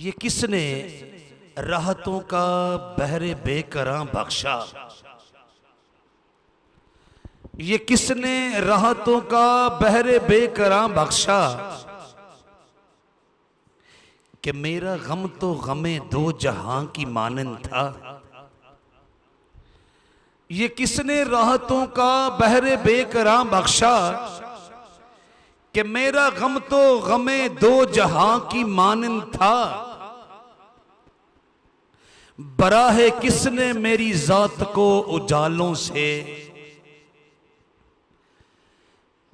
ये किसने राहतों का बहरे बेकरां बख्शा, ये किसने राहतों का बहरे बेकरां बख्शा, कि मेरा गम तो गमे दो जहां की मानंद था। ये किसने राहतों का बहरे बेकरां बख्शा, कि मेरा गम तो गमे दो जहां की मानंद था। बरा है किसने मेरी जात को उजालों से,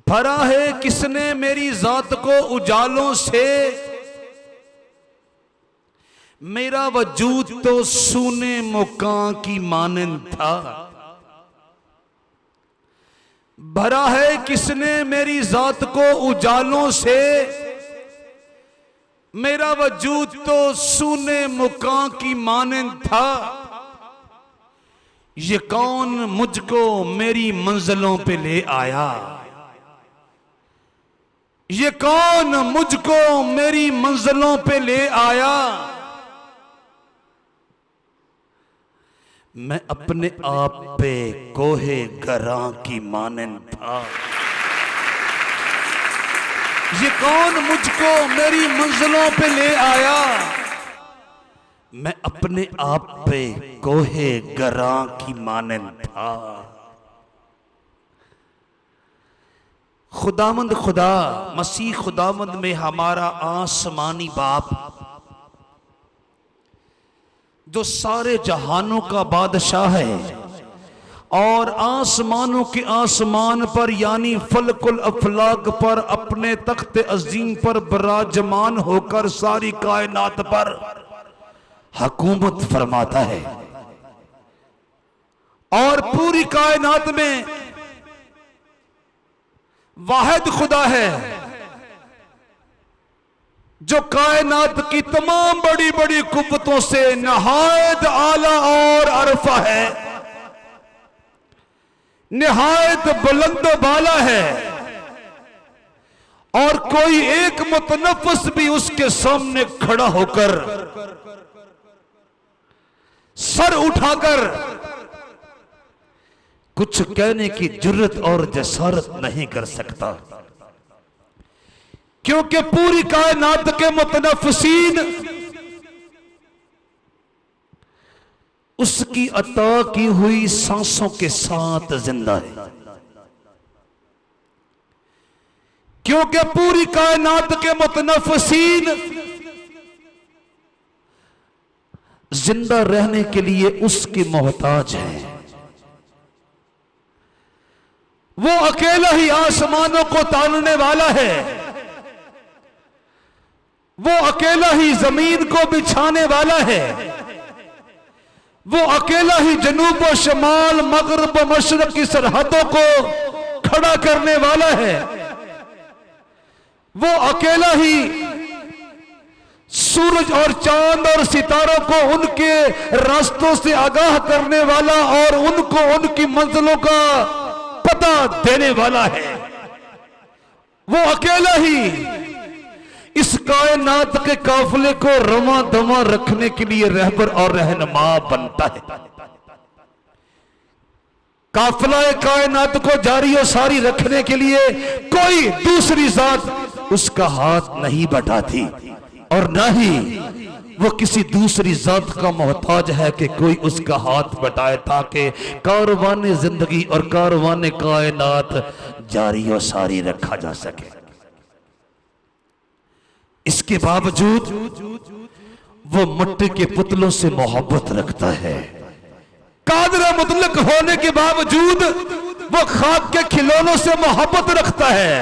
भरा है किसने मेरी जात को उजालों से। मेरा वजूद तो सूने मुकां की मानंद था। भरा है किसने मेरी जात को उजालों से, मेरा वजूद तो सूने मुकां की मानंद था। ये कौन मुझको मेरी मंजिलों पे ले आया, ये कौन मुझको मेरी मंजिलों पे ले आया। मैं अपने आप पे कोहे गरां की मानंद था। ये कौन मुझको मेरी मंजिलों पे ले आया। मैं अपने आप पे कोहे गरां की मानंद था। खुदावंद खुदा मसीह खुदावंद में हमारा आसमानी बाप, जो सारे जहानों का बादशाह है और आसमानों के आसमान पर यानी फलकुल अफलाक पर अपने तख्त अजीम पर विराजमान होकर सारी कायनात पर हुकूमत फरमाता है और पूरी कायनात में वाहिद खुदा है जो कायनात की तमाम बड़ी बड़ी कुव्वतों से नहायत आला और अरफा है, निहायत बुलंद बाला है और कोई एक मुतनफ्फिस भी उसके सामने खड़ा होकर सर उठाकर कुछ कहने की जुर्रत और जसारत नहीं कर सकता, क्योंकि पूरी कायनात के मुतनफ्फिसीन उसकी अता की हुई सांसों के साथ जिंदा है। क्योंकि पूरी कायनात के मुतनफ्फिसीन जिंदा रहने के लिए उसके मोहताज हैं। वो अकेला ही आसमानों को तानने वाला है, वो अकेला ही जमीन को बिछाने वाला है, वो अकेला ही जनूब व शमाल मगरब व मशरक की सरहदों को खड़ा करने वाला है, वो अकेला ही सूरज और चांद और सितारों को उनके रास्तों से आगाह करने वाला और उनको उनकी मंजिलों का पता देने वाला है। वो अकेला ही इस कायनात के काफिले को रमा दमा रखने के लिए रहबर और रहनुमा बनता है। काफिला कायनात को जारी और सारी रखने के लिए कोई दूसरी जात उसका हाथ नहीं बढ़ाती और न ही वो किसी दूसरी जात का मोहताज है कि कोई उसका हाथ बढ़ाए ताकि कारवाने जिंदगी और कारवाने कायनात जारी और सारी रखा जा सके। इसके बावजूद वो मिट्टी के पुतलों से मोहब्बत रखता है। कादिर मुतलक होने के बावजूद वो खाक के खिलौनों से मोहब्बत रखता है।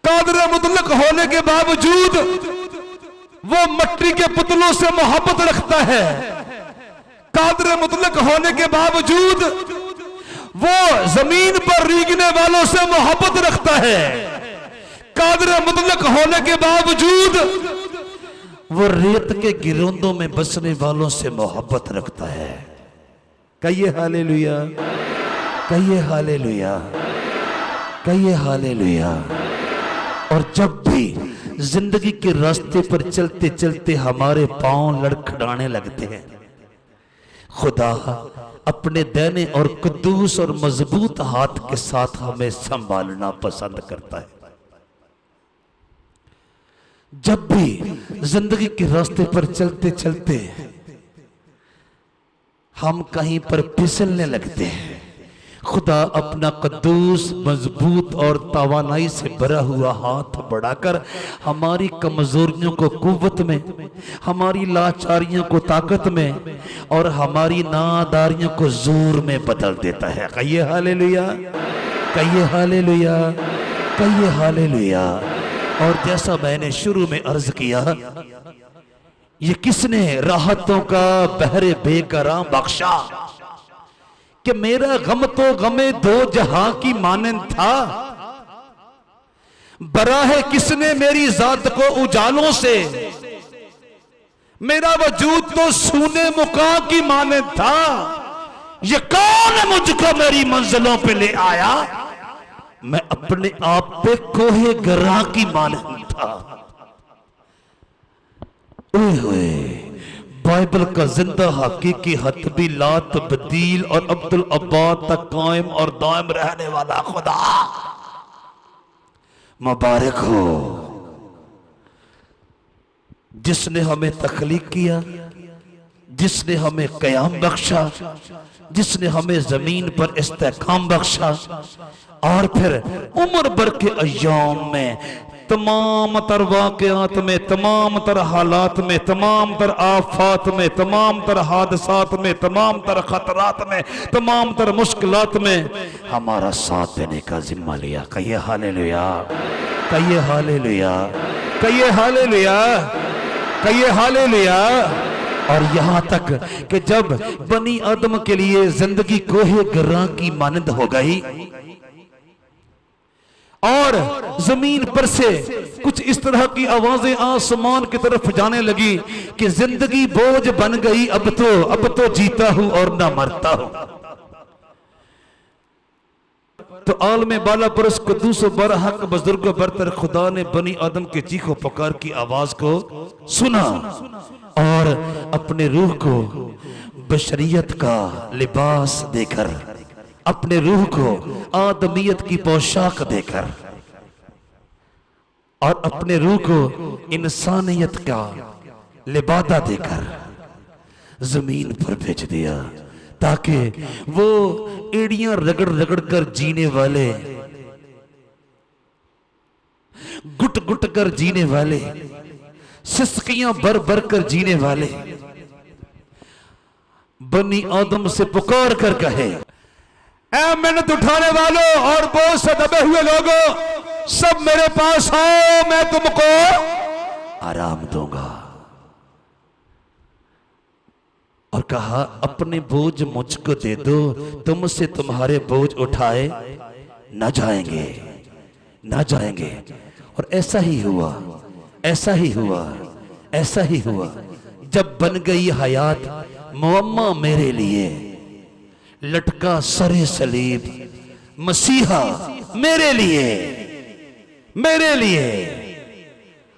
कादिर मुतलक होने के बावजूद वो मिट्टी के पुतलों से मोहब्बत रखता है। कादिर मुतलक होने के बावजूद वो जमीन पर रीगने वालों से मोहब्बत रखता है। कादिर मुतलक होने के बावजूद वो रेत के गिरोंदों में बसने वालों से मोहब्बत रखता है। कहिए हालेलुया, कहिए हालेलुया, कहिए हालेलुया। और जब भी जिंदगी के रास्ते पर चलते चलते हमारे पांव लड़खड़ाने लगते हैं। खुदा अपने दैने और कुद्दूस और मजबूत हाथ के साथ हमें संभालना पसंद करता है। जब भी जिंदगी के रास्ते पर चलते चलते हम कहीं पर फिसलने लगते हैं, खुदा अपना कद्दूस मजबूत और तवानाई से भरा हुआ हाथ बढ़ाकर हमारी कमजोरियों को कुव्वत में, हमारी लाचारियों को ताकत में और हमारी नादारियों को जोर में बदल देता है। कहिए हालेलुया, कहिए हालेलुया, कहिए हालेलुया। और जैसा मैंने शुरू में अर्ज किया, ये किसने राहतों का बहरे बेकरां बख्शा कि मेरा गम तो गमे दो जहां की मानंद था। बरा है किसने मेरी जात को उजालों से, मेरा वजूद तो सूने मुका की मानंद था। ये कौन मुझको मेरी मंजिलों पे ले आया, मैं अपने आप पे कोहे गरा की मानंद था। ओए बाइबल का जिंदा हकीकी हतबी ला तब्दील और अब्दुल अब्बाद तक कायम और दायम रहने वाला खुदा मुबारक हो, जिसने हमें तख्लीक किया, जिसने हमें कयाम बख्शा, जिसने हमें जमीन पर इस्तेकाम बख्शा और फिर उम्र भर के अय्याम में तमाम तर वाक़यात में, तमाम तर हालात में, तमाम तर आफात में, तमाम तर हादसात में, तमाम तर खतरात में, तमाम तर मुश्किलात में हमारा साथ देने का जिम्मा लिया। कहिए हालेलुया, कहिए हालेलुया, कहिए हालेलुया, कहिए हालेलुया। और यहां तक कि जब बनी आदम के लिए जिंदगी कोहे गरा की मानंद हो गई और जमीन पर से कुछ इस तरह की आवाजें आसमान की तरफ जाने लगी कि जिंदगी बोझ बन गई, अब तो जीता हूं और ना मरता हूं। तो आलम बाला परस कुद्दूस बरहक बुजुर्ग बरतर खुदा ने बनी आदम के चीखो पुकार की आवाज को सुना और अपने रूह को बशरियत का लिबास देकर, अपने रूह को आदमियत की पोशाक देकर और अपने रूह को इंसानियत का लिबादा देकर जमीन पर भेज दिया, ताकि वो एड़ियां रगड़ रगड़ कर जीने वाले, गुट गुट कर जीने वाले, सिसकियां बर बर कर जीने वाले बनी आदम से पुकार कर कहे, ऐ मेहनत उठाने वालों और बोझ से दबे हुए लोगों, सब मेरे पास आओ, मैं तुमको आराम दूंगा। और कहा अपने बोझ मुझको दे दो, तुमसे तुम्हारे बोझ उठाए न जाएंगे, न जाएंगे। और ऐसा ही हुआ, ऐसा ही हुआ, ऐसा ही हुआ। जब बन गई हयात मुअम्मा मेरे लिए, लटका सरे सलीब मसीहा मेरे लिए, मेरे लिए।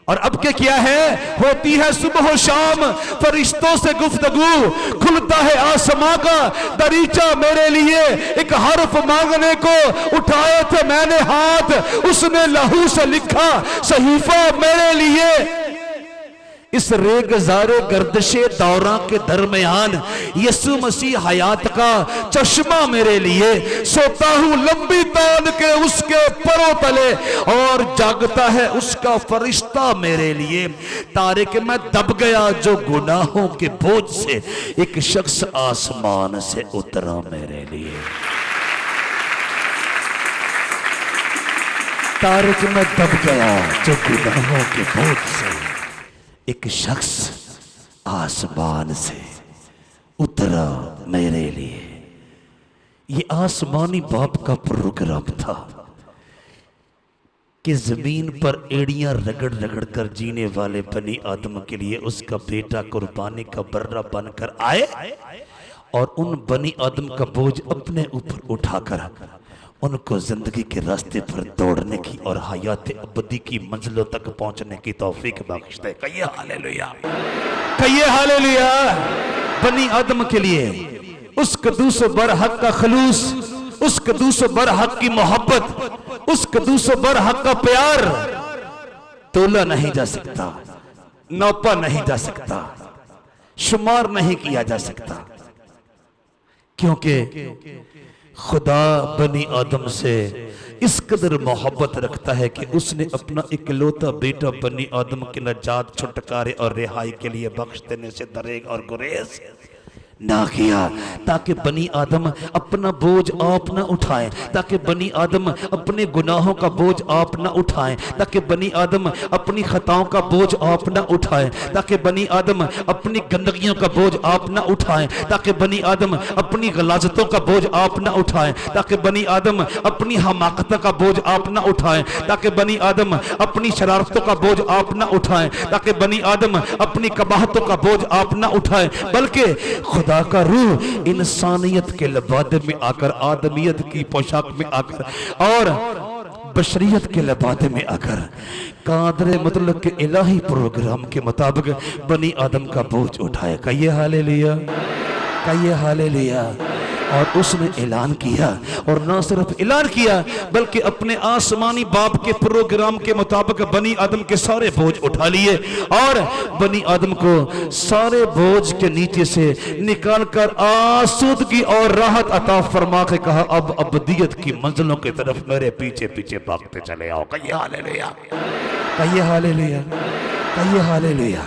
और अब क्या है, होती है सुबह शाम फरिश्तों से गुफ्तगू, खुलता है आसमां का दरीचा मेरे लिए। एक हर्फ मांगने को उठाए थे मैंने हाथ, उसने लहू से लिखा सहीफा मेरे लिए। इस रेगजारे गर्दिशे दौरा के दरमियान यीशु मसीह हयात का चश्मा मेरे लिए, सोता हूं लंबी तान के उसके परों तले और जागता है उसका फरिश्ता मेरे लिए। तारिक मैं दब गया जो गुनाहों के बोझ से, एक शख्स आसमान से उतरा मेरे लिए। तारिक मैं दब गया जो गुनाहों के बोझ से, एक शख्स आसमान से उतरा मेरे लिए। ये आसमानी बाप का प्रोग्राम था कि जमीन पर एड़ियां रगड़ रगड़ कर जीने वाले बनी आदम के लिए उसका बेटा कुर्बानी का बर्रा बनकर आए और उन बनी आदम का बोझ अपने ऊपर उठाकर उनको जिंदगी के रास्ते पर दौड़ने की और हयात अबदी की मंजिलों तक पहुंचने की तौफीक बख्श दे। कहिए हालेलुया, कहिए हालेलुया। बनी आदम के लिए उस कदूस बरहक का खलूस, उस कदूस बरहक की मोहब्बत, उस कदूस बरहक का प्यार तोला नहीं जा सकता, नौपा नहीं जा सकता, शुमार नहीं किया जा सकता, क्योंकि खुदा बनी आदम से इस कदर मोहब्बत रखता है कि उसने अपना इकलौता बेटा बनी आदम के नजात, छुटकारे और रिहाई के लिए बख्श देने से दरेग और गुरेज ना किया, ताकि बनी आदम अपना बोझ आप ना उठाएं, ताकि बनी आदम अपने गुनाहों का बोझ आप ना उठाएं, ताकि बनी आदम अपनी खताओं का बोझ आप ना उठाएं, ताकि बनी आदम अपनी गंदगियों का बोझ आप ना उठाएं, ताकि बनी आदम अपनी गलाजतों का बोझ आप ना उठाएं, ताकि बनी आदम अपनी हमाकतों का बोझ आप ना उठाएं, ताकि बनी आदम अपनी शरारतों का बोझ आप ना उठाएं, ताकि बनी आदम अपनी कबाहतों का बोझ आप ना उठाएं, बल्कि खुदा का रूह इंसानियत के लबादे में आकर, आदमियत की पोशाक में आकर और बशरियत के लबादे में आकर कादरे मतलब के इलाही प्रोग्राम के मुताबिक बनी आदम का बोझ उठाए। कहिए हालेलुया, कहिए हालेलुया। और उसने ऐलान किया, और ना सिर्फ ऐलान किया बल्कि अपने आसमानी बाप के प्रोग्राम के मुताबिक बनी आदम के सारे बोझ उठा लिए और बनी आदम को सारे बोझ के नीचे से निकालकर आसूदगी और राहत अता फरमा के कहा, अब अबदियत की मंजिलों की तरफ मेरे पीछे पीछे भागते चले आओ। कहिए हालेलुया, कहिए हालेलुया, कहिए हालेलुया,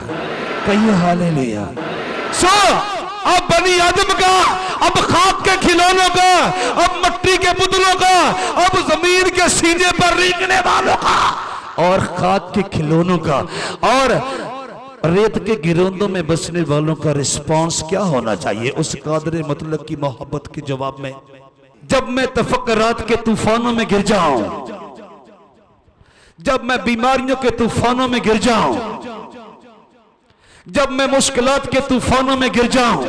कहिए हालेलुया। सो अब बनी आदम का, अब खाक के खिलौनों का, अब मिट्टी के पुतलों का, अब जमीन के सीने पर रेंगने वालों का और खाक के खिलौनों का और रेत के गिरोंदों में बसने वालों का रिस्पांस क्या होना चाहिए उस कादरे मतलब की मोहब्बत के जवाब में? जब मैं तफक्कुरात के तूफानों में गिर जाऊं, जब मैं बीमारियों के तूफानों में गिर जाऊं, जब मैं मुश्किलात के तूफानों में गिर जाऊं,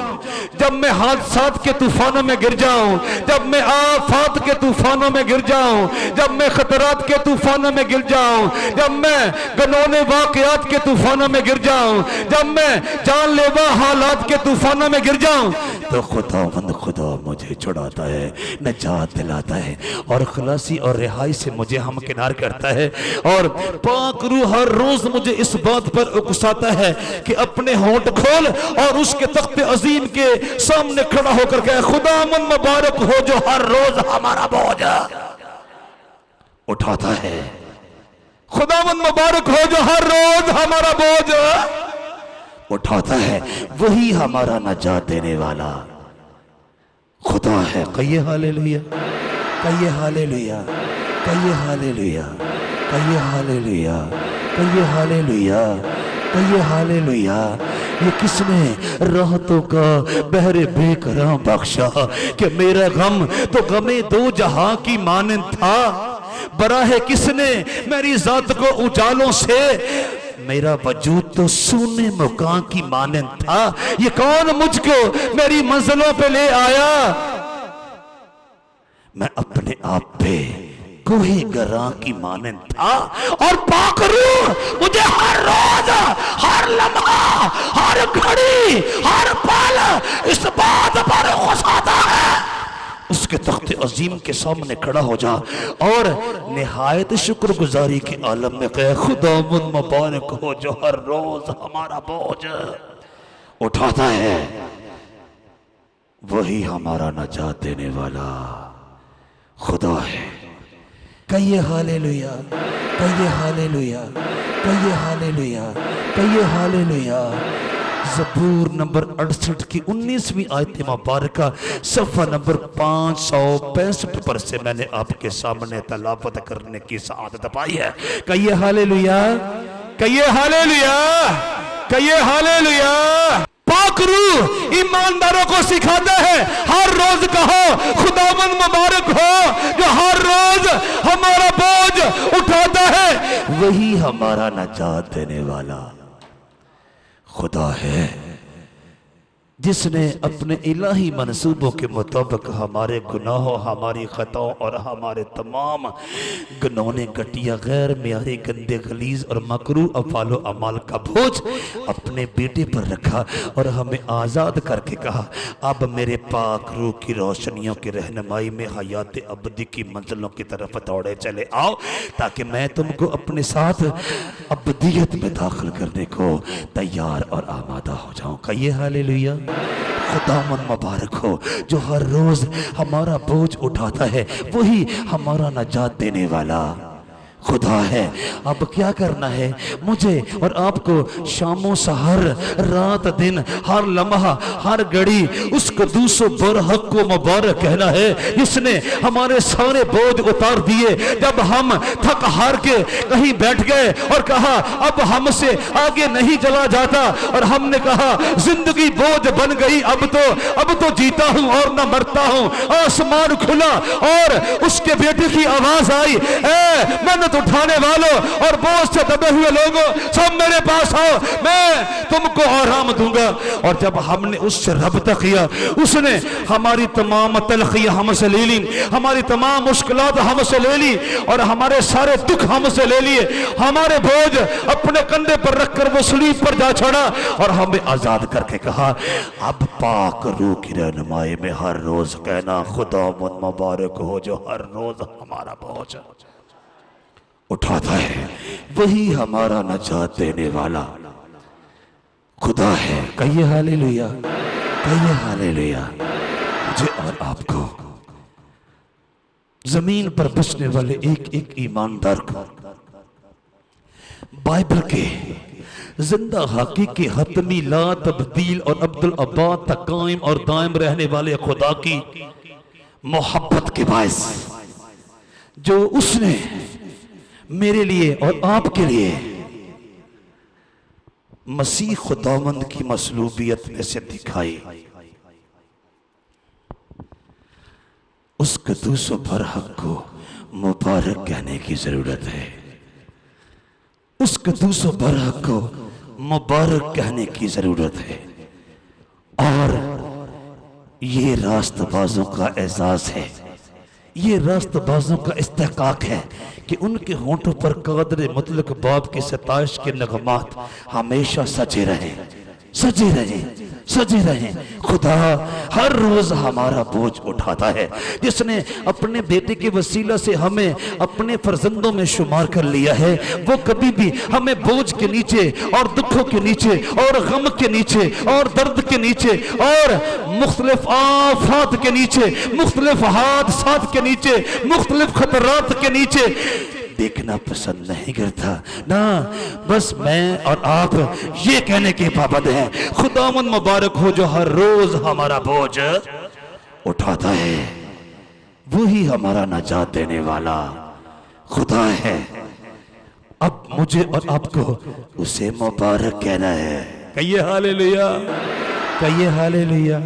जब मैं हादसात के तूफानों में गिर जाऊं, जब मैं आफात के तूफानों में गिर जाऊं, जब मैं खतरात के तूफानों में गिर जाऊं, जब मैं गनौने वाकयात के तूफानों में गिर जाऊं, जब मैं जानलेवा हालात के तूफानों में गिर जाऊं, तो खुदावंद खुदा मुझे छुड़ाता है, निजात दिलाता है और खलासी और रिहाई से मुझे हमकिनार करता है। और पाक रूह हर रोज मुझे इस बात पर उकसाता है कि अपने होंठ खोल और उसके तख्ते अजीम के सामने खड़ा होकर कहे, खुदावंद मुबारक हो जो हर रोज हमारा बोझ उठाता है, खुदावंद मुबारक हो जो हर रोज हमारा बोझ उठाता है, वही हमारा नजात देने वाला खुदा है। कहिए हालेलुया, कहिए हालेलुया, कहिए हालेलुया, कहिए हालेलुया, कहिए हालेलुया, कहिए हालेलुया। ये किसने राहतों का बहरे बेकरां बख्शा कि मेरा गम तो गमे दो जहां की मानंद था, बरा है किसने मेरी जात को उजालों से, मेरा वजूद तो सूने मुकाम की मानंद था, ये कौन मुझको मेरी मंजिलों पे ले आया, मैं अपने आप पे कोई गरा की मानंद था और पाक रूह मुझे हर रोज, हर लम्हा, हर घड़ी, हर पल इस बात पर गुस्साता है उसके तख्ते अजीम के सामने खड़ा हो जा और निहायत शुक्रगुजारी के आलम में कहे, खुदावंद मुबारक हो जो हर रोज हमारा बोझ उठाता है, वही हमारा नजात देने वाला खुदा है। कहिए हालेलुया, कहिए हालेलुया, कहिए हालेलुया, कहिए हालेलुया। ज़बूर नंबर 68 की 19वीं आयत मुबारका सफ़ा नंबर 565 पर से मैंने आपके सामने तलावत करने की सआदत पाई है। कहिए हालेलुया, कहिए हालेलुया, कहिए हालेलुया। पाक रूह ईमानदारों को सिखाता है, हर रोज कहो खुदावंद मुबारक हो जो हर रोज हमारा बोझ उठाता है, वही हमारा नजात देने वाला खुदा है। जिसने अपने इलाही मनसूबों के मुताबिक हमारे गुनाहों, हमारी खताओं और हमारे तमाम गनौने घटिया गैर मेयारी गंदे गलीज और मकरू अफालो अमाल का बोझ अपने बेटे पर रखा और हमें आज़ाद करके कहा, अब मेरे पाक रूह की रोशनियों की रहनुमाई में हयात अबदी की मंजिलों की तरफ दौड़े चले आओ, ताकि मैं तुमको अपने साथ अबदियत में दाखिल करने को तैयार और आमादा हो जाऊँ। कहिए हालेलुया। खुदावन मुबारक हो जो हर रोज हमारा बोझ उठाता है, वही हमारा नजात देने वाला खुदा है। अब क्या करना है मुझे और आपको? शामों सहर, रात दिन, हर लम्हा, हर घड़ी उस कदूसो बरहक को मुबारक कहना है जिसने हमारे सारे बोझ उतार दिए। जब हम थक हार के कहीं बैठ गए और कहा अब हमसे आगे नहीं चला जाता, और हमने कहा जिंदगी बोझ बन गई, अब तो जीता हूं और न मरता हूं, आसमान खुला और उसके बेटे की आवाज आई, मैंने उठाने वालों और बोझ से दबे हुए लोगों सब मेरे पास आओ, मैं तुमको आराम दूंगा। और जब हमने उससे रब्ता किया, उसने हमारी तमाम तलखियां हमसे ले ली, हमारी तमाम मुश्किलात हमसे ले ली और हमारे सारे दुख हमसे ले लिए। हमारे बोझ अपने कंधे पर रखकर वो सलीब पर जा छोड़ा और हमें आजाद करके कहा, अब पाक रूह की रहनुमाई में हर रोज कहना, खुदा मुबारक हो जो हर रोज हमारा बोझ उठाता है, वही हमारा नजात देने वाला खुदा है। कहिए हालेलुया, कहिए हालेलुया। मुझे और आपको जमीन पर बसने वाले एक एक ईमानदार को बाइबल के जिंदा हकीकी हतमी ला तब्दील और अब्दुल अब्बाद तक कायम और दायम रहने वाले खुदा की मोहब्बत के बायस जो उसने मेरे लिए और आपके लिए मसीह खुदावंद की मसलूबियत में से दिखाई, उस कदूसो बरहक को मुबारक कहने की जरूरत है। उस कदूसो बरहक को मुबारक कहने की जरूरत है। और ये रास्तबाजों का एजाज है, ये रास्तबाजों का इस्तेहकाक है कि उनके होंठों पर कादर मुतलक बाप की सताइश के नगमात हमेशा सजे रहे, सजे रहे, सजे रहे। खुदा हर रोज हमारा बोझ उठाता है। जिसने अपने बेटे के वसीला से हमें अपने फर्जंदों में शुमार कर लिया है, वो कभी भी हमें बोझ के नीचे और दुखों के नीचे और गम के नीचे और दर्द के नीचे और मुख्तलिफ आफात के नीचे, मुख्तलिफ हादसात के नीचे, मुख्तलिफ खतरात के नीचे देखना पसंद नहीं करता ना। बस मैं और आप ये कहने के पाबंद हैं, खुदावंद मुबारक हो जो हर रोज हमारा बोझ उठाता है, वही हमारा नजात देने वाला खुदा है। अब मुझे और आपको उसे मुबारक कहना है। कहिए हालेलुया, कहिए हालेलुया,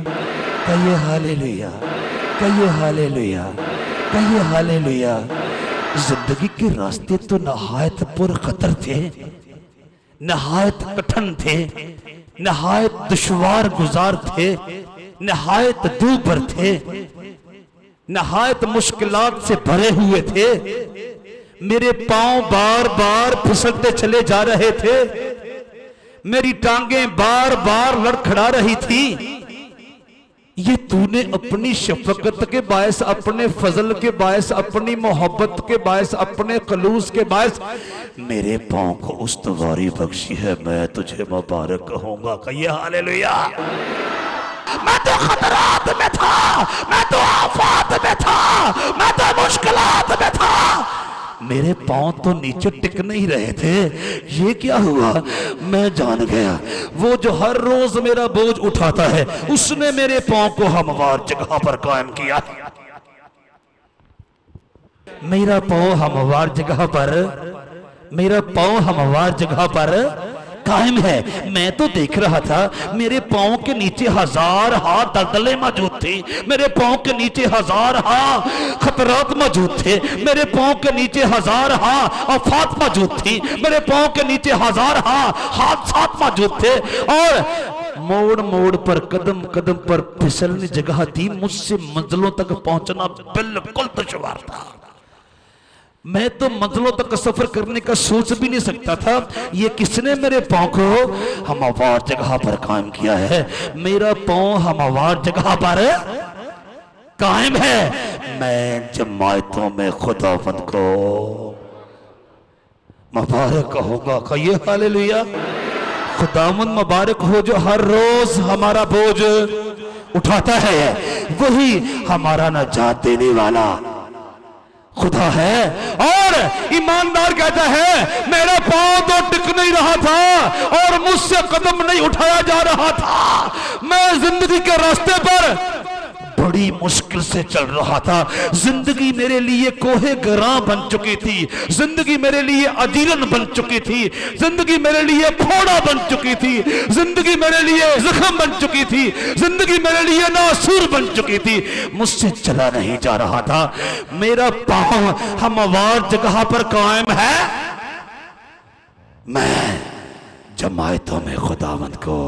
कहिए हालेलुया, कहिए हालेलुया, कहिए हालेलुया। जिंदगी के रास्ते तो नहायत पुरखतर थे, नहायत कठिन थे, नहायत दुश्वार गुजार थे, नहायत दूभर थे, नहायत मुश्किलात से भरे हुए थे। मेरे पांव बार बार फिसलते चले जा रहे थे, मेरी टांगें बार बार लड़खड़ा रही थी। ये तूने अपनी शफकत के बायस, अपने फजल के बायस, अपनी मोहब्बत के बायस, अपने खलूस के बायस मेरे पांव को उस्तवारी बख्शी है। मैं तुझे मुबारक कहूंगा। कहिए हालेलुया। मैं तो खतरात में था, मैं तो आफात में था, मैं तो मुश्किलात में था, मेरे पांव तो नीचे टिक नहीं रहे थे। ये क्या हुआ? मैं जान गया, वो जो हर रोज मेरा बोझ उठाता है, उसने मेरे पांव को हमवार जगह पर कायम किया। मेरा पांव हमवार जगह पर, मेरा पांव हमवार जगह पर कायम है। मैं तो देख रहा था मेरे पांव के नीचे हजार हाथ दलदलें मौजूद थी, मेरे पांव के नीचे हजार खतरात मौजूद थे, मेरे पांव के नीचे हजार आफात मौजूद थी, मेरे पांव के नीचे हजार हादसात मौजूद थे। और मोड़ मोड़ पर कदम कदम पर फिसलनी जगह थी, मुझसे मंजिलों तक पहुंचना बिल्कुल दुश्वार था। मैं तो मंजिलों तक सफर करने का सोच भी नहीं सकता था। ये किसने मेरे पांव को हमवार जगह पर कायम किया है? मेरा पांव हमवार जगह पर कायम है। मैं जमायतों में खुदावंद को मुबारक कहूंगा। कहिए हालेलुया। खुदावंद मुबारक हो जो हर रोज हमारा बोझ उठाता है। वही हमारा नजात देने वाला खुदा है। और ईमानदार कहता है मेरा पांव तो टिक नहीं रहा था और मुझसे कदम नहीं उठाया जा रहा था। मैं जिंदगी के रास्ते पर बड़ी मुश्किल से चल रहा था। जिंदगी मेरे लिए कोहे गरां बन चुकी थी। जिंदगी मेरे लिए अजीरन बन चुकी थी। जिंदगी मेरे लिए फोड़ा बन चुकी थी। जिंदगी मेरे लिए जख्म बन चुकी थी। जिंदगी मेरे लिए नासूर बन चुकी थी। मुझसे चला नहीं जा रहा था। मेरा पांव हमवार जगह पर कायम है। मैं जमायतों में खुदावंद को,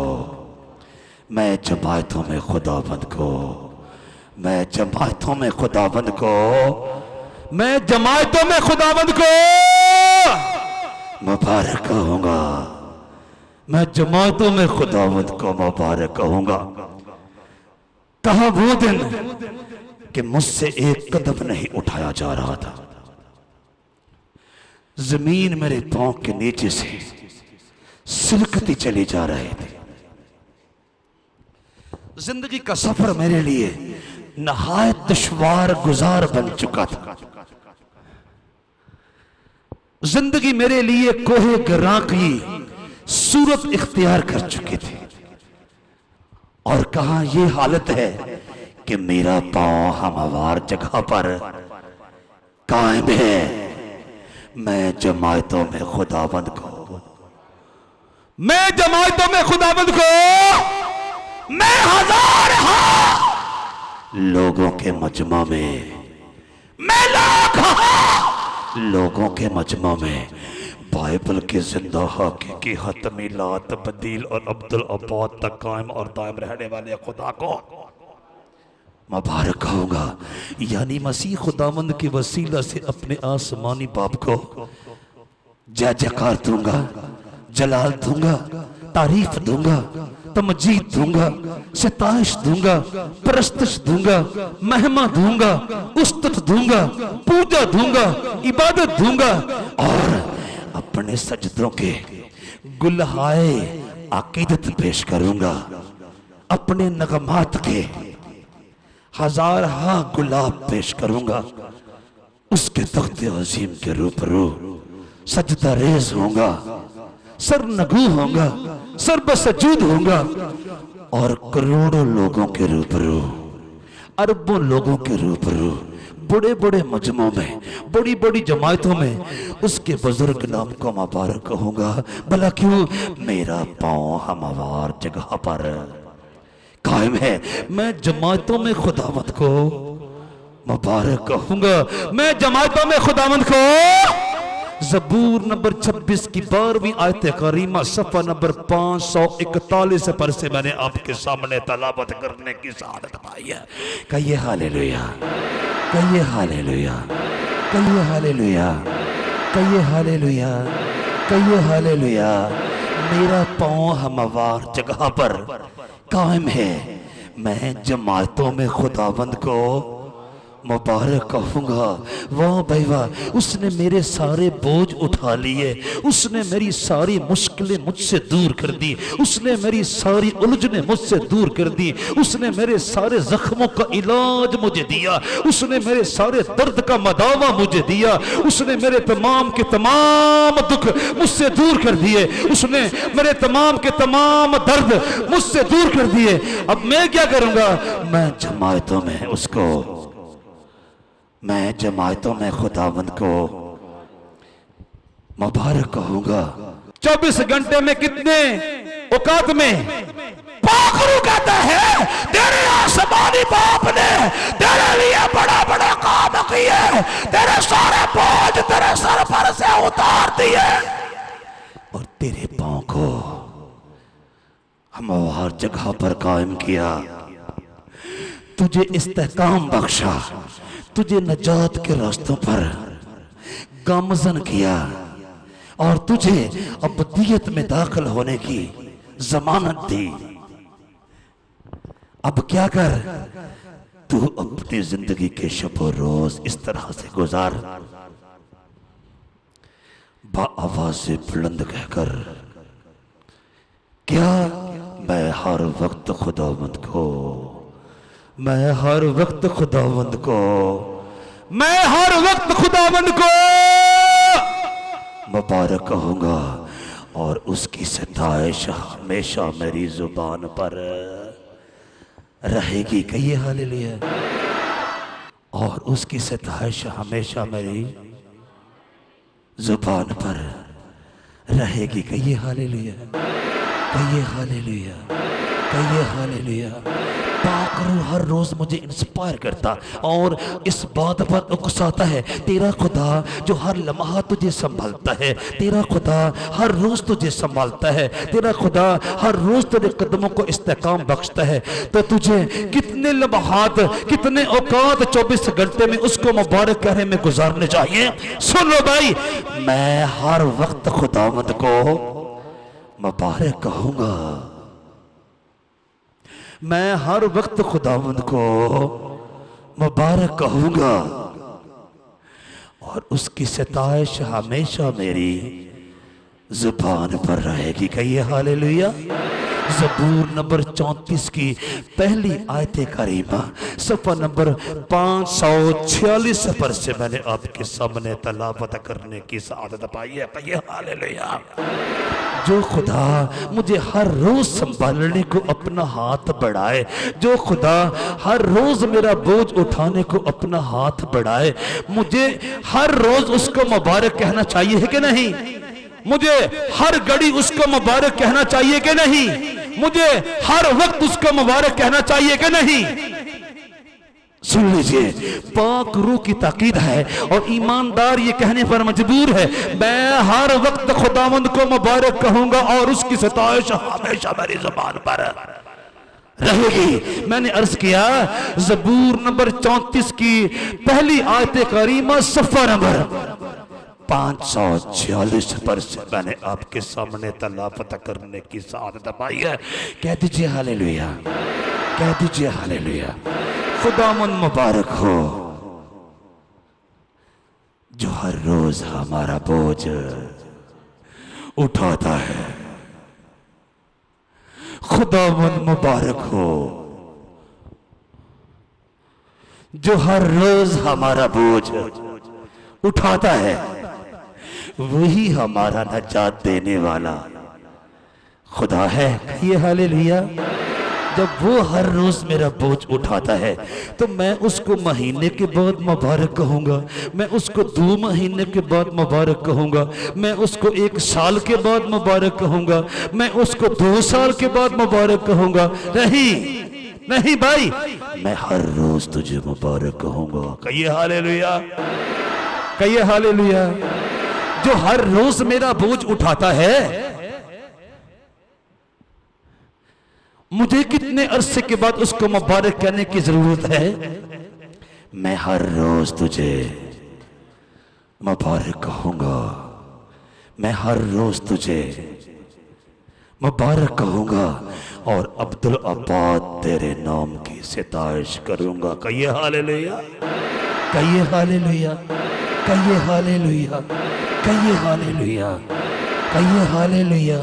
मैं जमायतों में खुदावंद को, मैं जमायतों में खुदावंद को, मैं जमायतों में खुदावंद को मुबारक कहूंगा। मैं जमायतों में खुदावंद को मुबारक कहूंगा। कहा वो दिन कि मुझसे एक कदम नहीं उठाया जा रहा था। जमीन मेरे पांव के नीचे से सिलकती चली जा रही थी। जिंदगी का सफर मेरे लिए नहायत दुश्वार गुजार बन चुका था। जिंदगी मेरे लिए कोहे गरां की सूरत इख्तियार कर चुकी थी। और कहा यह हालत है कि मेरा पांव हमवार जगह पर कायम है। मैं जमायतों में खुदावंद को, मैं जमायतों में खुदावंद को, मैं हजार लोगों के मजमा में, मैं लाख लोगों के मजमा में बाइबल के जिंदा हकीकी हतमीला तब्दील और अब्दुल अब्बाद तक कायम और दायम रहने वाले खुदा को मुबारक कहूंगा। यानी मसीह खुदावंद के वसीला से अपने आसमानी बाप को जय जयकार दूंगा, जलाल दूंगा, तारीफ दूंगा, तमजीद दूंगा, सताइश दूंगा, परस्तश दूंगा, महिमा दूंगा, उस्तत दूंगा, पूजा दूंगा, इबादत दूंगा और अपने सजदों के गुलहाए अकीदत पेश करूंगा। अपने नगमात के हजार गुलाब पेश करूंगा। उसके तख्ते अजीम के रूबरू सजदा रेज होगा, सरनगू होगा, सर्वसजूद होगा और करोड़ों लोगों के रूबरू, अरबों लोगों के रूबरू, बड़े बड़े मजमों में, बड़ी बड़ी जमायतों में उसके बुजुर्ग नाम को मुबारक कहूंगा। भला क्यों? मेरा पांव हमवार जगह पर कायम है। मैं जमायतों में खुदावंद को मुबारक कहूंगा। मैं जमायतों में खुदावंद को ज़बूर नंबर 26 की 12वीं आयत करीमा सफ़ा नंबर 541 पर से मैंने आपके सामने तलावत करने की सआदत पाई है। कहिए हालेलुया, कहिए हालेलुया, कहिए हालेलुया, कहिए हालेलुया, कहिए हालेलुया। मेरा पांव हमवार जगह पर कायम है। मैं जमायतों में खुदावंद को मुबारक कहूंगा। वाह भाई वाह, उसने मेरे सारे बोझ उठा लिए, उसने मेरी सारी मुश्किलें मुझसे दूर कर दी, उसने मेरी सारी उलझने मुझसे दूर कर दी, उसने मेरे सारे जख्मों का इलाज मुझे दिया, उसने मेरे सारे दर्द का मदावा मुझे दिया, उसने मेरे तमाम के तमाम दुख मुझसे दूर कर दिए, उसने मेरे तमाम के तमाम दर्द मुझसे दूर कर दिए। अब मैं क्या करूंगा? मैं जमायतों में उसको, मैं जमायतों में खुदावंद को मुबारक कहूंगा। 24 घंटे में कितने औकात में पाखरू कहता है तेरे आसमानी बाप ने तेरे लिए बड़ा बड़ा काम किया, तेरे सारे बोझ तेरे सर पर से उतार दिए और तेरे पांव को हमवार जगह पर कायम किया, तुझे इस्तेकाम बख्शा, तुझे नजात के रास्तों पर गामजन किया और तुझे अबदियत में दाखिल होने की जमानत दी। अब क्या कर, तू अपनी जिंदगी के शब रोज इस तरह से गुजार, आवाज से बुलंद कहकर, क्या मैं हर वक्त खुदावंद को, मैं हर वक्त खुदावंद को, मैं हर वक्त खुदावंद को मुबारक कहूंगा और उसकी सताइश हमेशा मेरी जुबान पर रहेगी। कहिए हालेलुया। और उसकी सताइश हमेशा मेरी जुबान पर रहेगी। कहिए हालेलुया, कहिए हालेलुया, कहिए हालेलुया। पाक रूह हर रोज मुझे इंस्पायर करता और इस बात पर उकसाता है, तेरा खुदा जो हर लम्हा तुझे संभालता है, तेरा खुदा हर रोज तुझे संभालता है, तेरा खुदा हर रोज तेरे कदमों को इस्तेकाम बख्शता है। तो तुझे कितने लम्हात, कितने औकात 24 घंटे में उसको मुबारक कहने में गुजारने चाहिए। सुन लो भाई, मैं हर वक्त खुदावंद को मुबारक कहूंगा, मैं हर वक्त खुदावंद को मुबारक कहूंगा और उसकी सताइश हमेशा मेरी जुबान पर रहेगी। कहिए हालेलुया। ज़बूर नंबर 34 की पहली आयत करीमा सफ़ा नंबर 546 पर से मैंने आपके सामने तलावत करने की सआदत पाई है। कहिए हालेलुया। जो खुदा मुझे हर रोज संभालने को अपना हाथ बढ़ाए, जो खुदा हर रोज मेरा बोझ उठाने को अपना हाथ बढ़ाए, मुझे हर रोज उसको मुबारक कहना चाहिए है कि नहीं? मुझे हर घड़ी उसको मुबारक कहना चाहिए कि नहीं? मुझे हर वक्त उसको मुबारक कहना चाहिए कि नहीं? सुन लीजिए, पाक रूह की ताकीद है और ईमानदार ये कहने पर मजबूर है, मैं हर वक्त खुदावंद को मुबारक कहूंगा और उसकी सताइश हमेशा मेरी जुबान पर रहेगी। मैंने अर्ज किया, ज़बूर नंबर 34 की पहली आयत करीमा सफ़ा नंबर 546 पर से मैंने आपके सामने तलावत करने की सआदत पाई है। कह दीजिए हालेलुया, कह दीजिए हालेलुया। खुदावंद मुबारक हो जो हर रोज हमारा बोझ उठाता है। खुदावंद मुबारक हो जो हर रोज हमारा बोझ उठाता है। वही हमारा नजात देने वाला खुदा है। ये हालेलुया। जब वो हर रोज मेरा बोझ उठाता है तो मैं उसको महीने के बाद मुबारक कहूंगा, मैं उसको 2 महीने के बाद मुबारक कहूंगा, मैं उसको 1 साल के बाद मुबारक कहूंगा, मैं उसको 2 साल के बाद मुबारक कहूंगा। नहीं नहीं भाई, मैं हर रोज तुझे मुबारक कहूंगा। कहिए हालेलुया, कहिए हालेलुया। जो हर रोज मेरा बोझ उठाता है, मुझे कितने अरसे के बाद उसको मुबारक कहने की जरूरत है? मैं हर रोज तुझे मुबारक कहूंगा, मैं हर रोज तुझे मुबारक कहूंगा और अब्दुल अब्बाद तेरे नाम की सितारिश करूंगा। कहिए हालेलुया, कहिए हालेलुया, कहिए हालेलुया, कहिए हालेलुया, कहिए हालेलुया।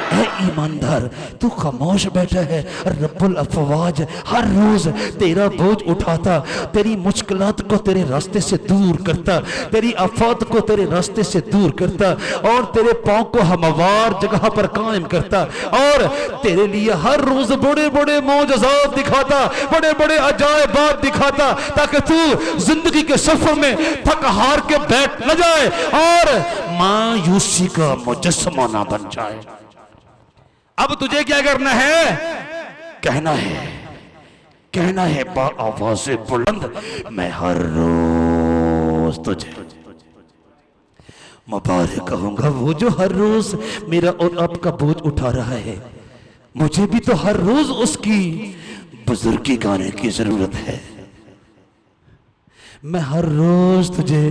ऐ ईमानदार, तू खामोश बैठा है, रब्बुल अफवाज हर रोज तेरा बोझ उठाता, तेरी मुश्किलात को तेरे रास्ते से दूर करता, तेरी आफत को तेरे रास्ते से दूर करता और तेरे पांव को हमवार जगह पर कायम करता और तेरे लिए हर रोज बड़े बड़े मौजज़ात दिखाता, बड़े बड़े अजायबात दिखाता, ताकि तू जिंदगी के सफर में थक हार के बैठ न जाए और मायूसी का मुजस्समा ना बन जाए। अब तुझे क्या करना है? कहना है, कहना है आवाज से बुलंद, मैं हर रोज तुझे मुबारक कहूंगा। वो जो हर रोज मेरा और आपका बोझ उठा रहा है, मुझे भी तो हर रोज उसकी बुजुर्गी गाने की जरूरत है। मैं हर रोज तुझे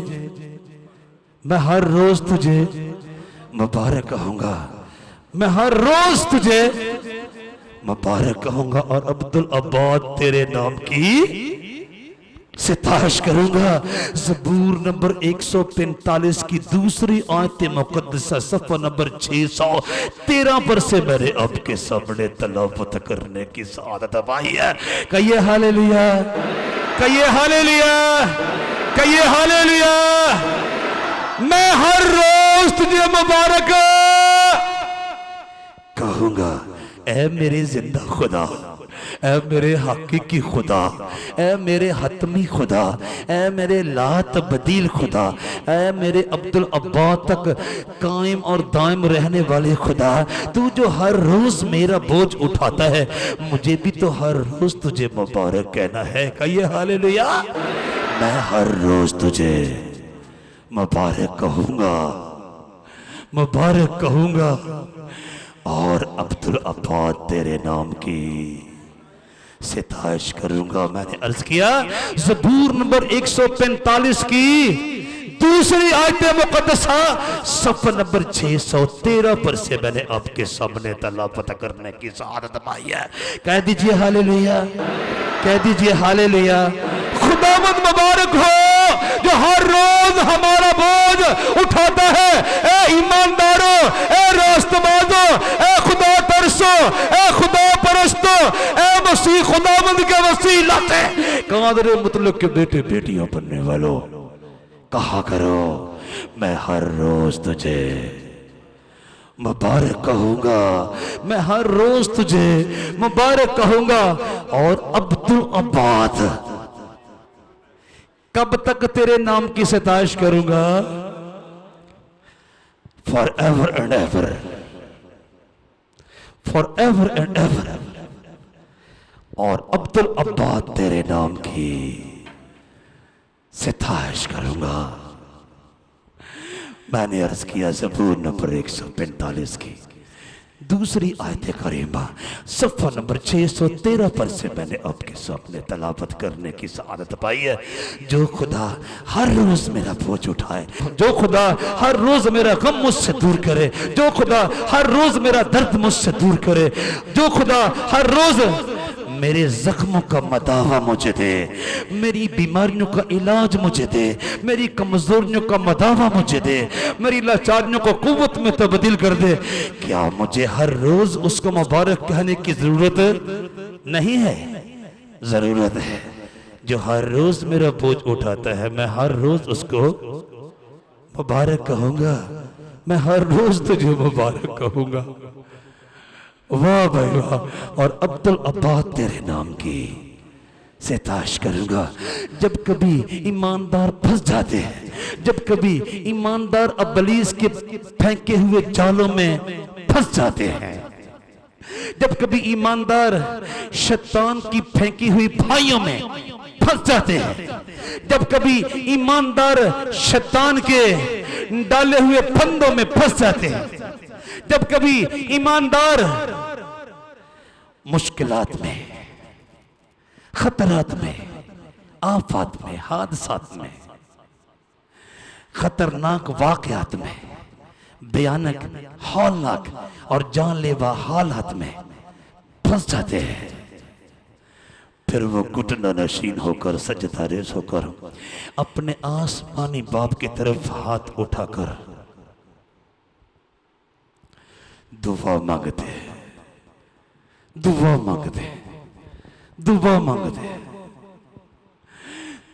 मुबारक कहूंगा, मैं हर रोज तुझे मुबारक कहूंगा और अब्दुल अब्बाद तेरे नाम की सितारिश करूंगा। ज़बूर नंबर 145 की दूसरी आयत मुक़द्दसा सफ़ा नंबर 613 पर से मेरे आपके सामने तलावत करने की सआदत पाई है। कहिए हालेलुया, कहिए हालेलुया, कहिए हालेलुया। मैं हर रोज तुझे मुबारक कहूंगा। ऐ मेरे जिंदा खुदा, ऐ मेरे हकीकी खुदा, ऐ मेरे हतमी खुदा, ऐ मेरे लात बदील खुदा, ऐ मेरे अब्दुल अब्बाद तक कायम और दायम रहने वाले खुदा, तू जो हर रोज मेरा बोझ उठाता है, मुझे भी तो हर रोज तुझे मुबारक कहना है। कहिए हालेलुया। मैं हर रोज तुझे मुबारक कहूंगा, मुबारक कहूंगा और अब्दुल अब्बाद तेरे नाम की सितारिश करूंगा। मैंने अर्ज किया ज़बूर नंबर 145 की दूसरी आयत मुक़द्दसा सफ़ा नंबर 613 पर से मैंने आपके सामने तलावत करने की सआदत पाई है। कह दीजिए हालेलुया, कह दीजिए हालेलुया। खुदावंद मुबारक हो जो हर रोज हमारा बोझ उठाता है। ए ईमानदारों, ए रास्तबाजों, ए खुदा तरसो, ए खुदा परस्तो, ए मसीह खुदावंद के वसीलाते कादर मुतलक के बेटे बेटियां बनने वालों, कहा करो मैं हर रोज तुझे मुबारक कहूंगा, मैं हर रोज तुझे मुबारक कहूंगा। और अब्दुल अब्बाद कब तक तेरे नाम की सितारिश करूंगा? For ever and ever, for ever and ever. और अब्दुल अब्बाद तेरे नाम की सितारिश करूंगा। मैंने अर्ज किया ज़बूर नंबर 145 की दूसरी आयत करीमा सफ़ा नंबर 613 पर से मैंने आपके सामने तलावत करने की सआदत पाई है। जो खुदा हर रोज मेरा बोझ उठाए, जो खुदा हर रोज मेरा गम मुझसे दूर करे, जो खुदा हर रोज मेरा दर्द मुझसे दूर करे, जो खुदा हर रोज मेरे जख्मों का मदावा मुझे दे, मेरी बीमारियों का इलाज मुझे दे, मेरी कमजोरियों का मदावा मुझे दे, मेरी लाचारियों को कुव्वत में तब्दील कर दे। क्या मुझे हर रोज उसको मुबारक कहने की जरूरत नहीं है? जरूरत है। जो हर रोज मेरा बोझ उठाता है, मैं हर रोज उसको मुबारक कहूंगा, मैं हर रोज तुझे मुबारक कहूंगा। वाह भाई वाह। और अब्दुल अब्बाद तेरे नाम की सितारिश करूंगा। जब कभी ईमानदार फंस जाते हैं, जब कभी ईमानदार इब्लीस के फेंके हुए जालों में फंस जाते हैं, जब कभी ईमानदार शैतान की फेंकी हुई फाइयों में फंस जाते हैं, जब कभी ईमानदार शैतान के डाले हुए फंदों में फंस जाते हैं, जब कभी ईमानदार मुश्किलात में, खतरात में, आफात में, हादसात में, खतरनाक वाकयात में, भयानक हौलनाक और जानलेवा हालात में फंस जाते हैं, फिर वो घुटना नशीन होकर सजदा रेज़ होकर अपने आसमानी बाप की तरफ हाथ उठाकर दुआ मांगते, दुआ मांगते, दुआ मांगते।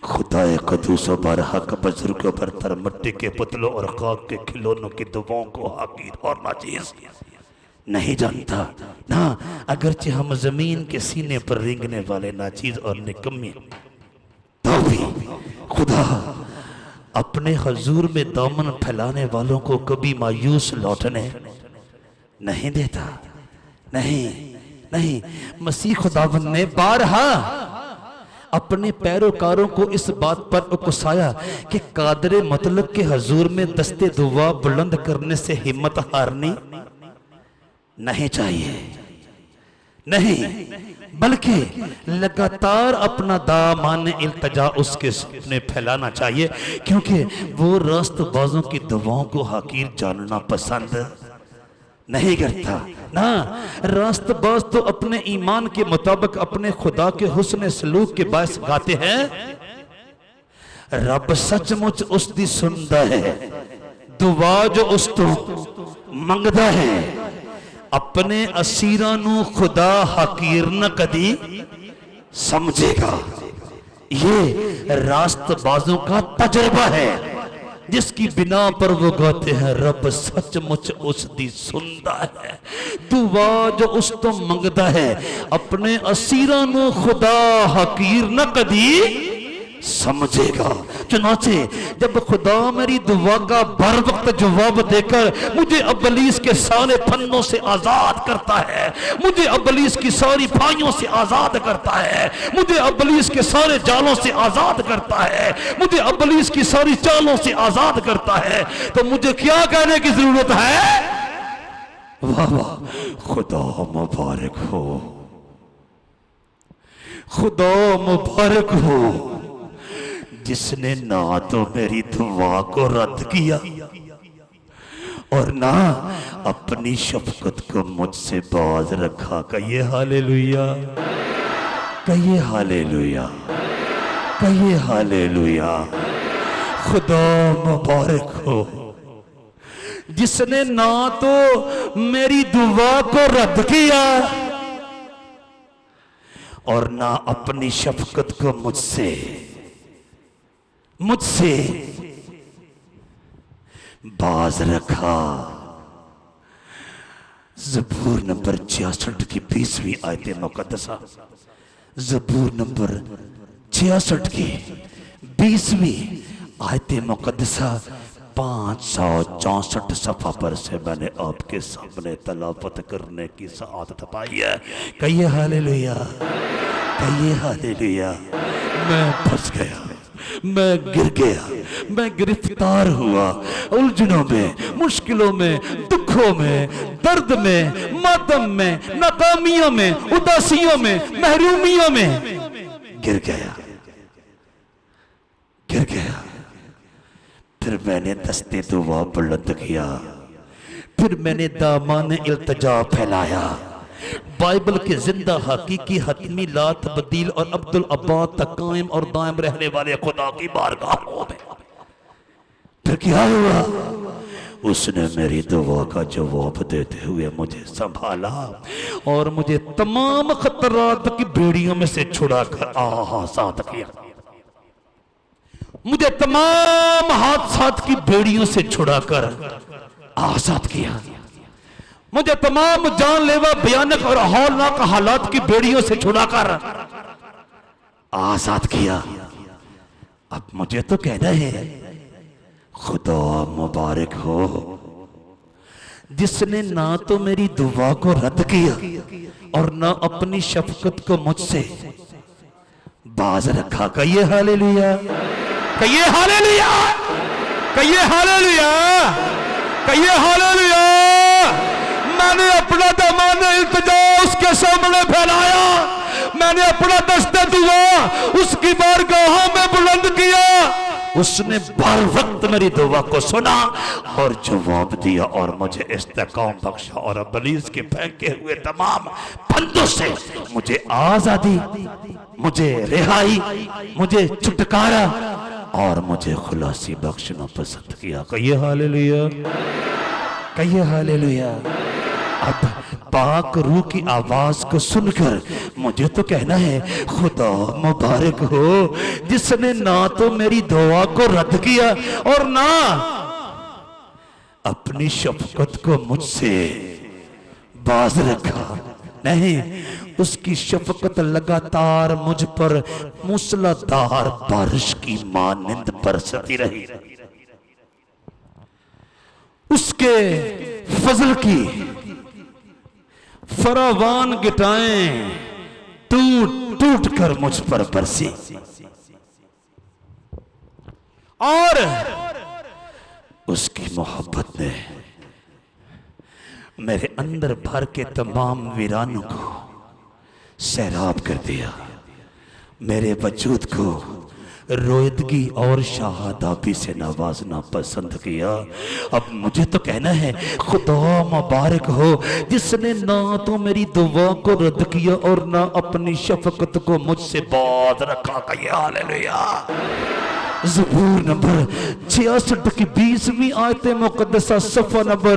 खुदाए कदूस बरहक बुजुर्गों बरतर मिट्टी के पुतलों और खाक के खिलौनों की दुआओं को हकीर और नाचीज नहीं जानता ना, अगरचे हम जमीन के सीने पर रेंगने वाले नाचीज और निकम्मे, तो भी खुदा अपने हजूर में दामन फैलाने वालों को कभी मायूस लौटने नहीं देता। नहीं नहीं, मसीह खुदावंद ने बारहा अपने पैरोकारों को इस बात पर उकसाया कि कादरे मतलब के हजूर में दस्ते दुआ बुलंद करने से हिम्मत हारनी नहीं चाहिए। नहीं, बल्कि लगातार अपना दामन इल्तिजा उसके सामने फैलाना चाहिए, क्योंकि वो रास्तबाजों की दुआओं को हकीर जानना पसंद नहीं करता ना। रास्तबाज तो अपने ईमान के मुताबिक अपने खुदा के हुस्न सलूक के बायस गाते हैं, रब सचमुच उसकी सुनता है दुआ जो उस तो मंगदा है। अपने असीरां नू खुदा हकीर न कदी समझेगा। ये रास्तबाजों का तजर्बा है, जिसकी बिना पर वो गाते हैं रब सचमुच उसदी सुनदा है दुआ जो उस तो मंगदा है। अपने असीरां नू खुदा हकीर न कदी समझेगा। चुनाचे जब खुदा मेरी दुआ का बर वक्त जवाब देकर मुझे अबलीस के सारे फन्नों से आजाद करता है, मुझे अबलीस की सारी फाइयों से आजाद करता है, मुझे अबलीस के सारे जालों से आजाद करता है, मुझे अबलीस की सारी चालों से आजाद करता है, तो मुझे क्या कहने की जरूरत है? वाह वाह, खुदा मुबारक हो, खुदा मुबारक हो, जिसने ना तो मेरी दुआ को रद्द किया और ना अपनी शफकत को मुझसे बाज रखा। कहिए हालेलुया, कहिए हालेलुया, कहिए हालेलुया। खुदा मुबारक हो, जिसने ना तो मेरी दुआ को रद्द किया और ना अपनी शफकत को मुझसे बाज रखा। ज़बूर नंबर 66 की 20वीं आयत मुकद्दसा, ज़बूर नंबर 66 की 20वीं आयत मुकद्दसा 564 सफ़ा पर से मैंने आपके सामने तलावत करने की सआदत पाई है। कहिए हालेलुया, कहिए हालेलुया। मैं फंस गया, मैं गिर गया, मैं गिरफ्तार हुआ उलझनों में, मुश्किलों में, दुखों में, दर्द में, मातम में, नाकामियों में, उदासियों में, महरूमियों में गिर गया, गिर गया। फिर मैंने दस्ते दुआ बुलंद किया, फिर मैंने दामन इल्तिजा फैलाया। बाइबल के जिंदा हकीकी हतमी ला तब्दील और अब्दुल अब्बाद तक कायम और दायम रहने वाले खुदा की बारगाहों में फिर क्या हुआ? उसने मेरी दुआ का जवाब देते हुए मुझे संभाला और मुझे तमाम खतरात की बेड़ियों में से छुड़ाकर आजाद किया। मुझे तमाम हादसात की बेड़ियों से छुड़ाकर आजाद किया। मुझे तमाम जानलेवा भयानक और हौलनाक हालात की बेड़ियों से छुड़ाकर आजाद किया। अब मुझे तो कहना है खुदा मुबारक हो, जिसने ना तो मेरी दुआ को रद्द किया और ना अपनी शफकत को मुझसे बाज रखा। कहिए हालेलुया, कहिए हालेलुया, कहिए हालेलुया, कहिए हालेलुया। मैंने अपना दामन इल्तिजा उसके सामने फैलाया, मैंने अपना दस्ते दुआ उसकी बारगाह में बुलंद किया। उसने बर वक्त मेरी दुआ को सुना और जवाब दिया और मुझे इस्तेकाम बख्शा और इब्लीस के फेंके हुए तमाम फंदों से मुझे आजादी, मुझे रिहाई, मुझे छुटकारा और मुझे खुलासी बख्शना पसंद किया। कहिए हालेलुया, कहिए हालेलुया। अब पाक रूह की आवाज को सुनकर मुझे तो कहना है खुदा मुबारक हो, जिसने ना तो मेरी दुआ को रद्द किया और ना अपनी शफकत को मुझसे बाज रखा। नहीं, उसकी शफकत लगातार मुझ पर मूसलाधार बारिश की मानिंद बरसती रही। उसके फजल की फरावान गिटाएं टूट टूट कर मुझ पर बरसी और उसकी मोहब्बत ने मेरे अंदर भर के तमाम वीरानों को सैराब कर दिया, मेरे वजूद को रोयदगी और शाहादाबी से नवाजना पसंद किया। अब मुझे तो कहना है खुदा मुबारक हो जिसने ना तो मेरी दुआ को रद्द किया और ना अपनी शफकत को मुझसे बात रखा। हालेलुया। ज़बूर नंबर 66 की 20वीं आयत मुकद्दसा सफ़ा नंबर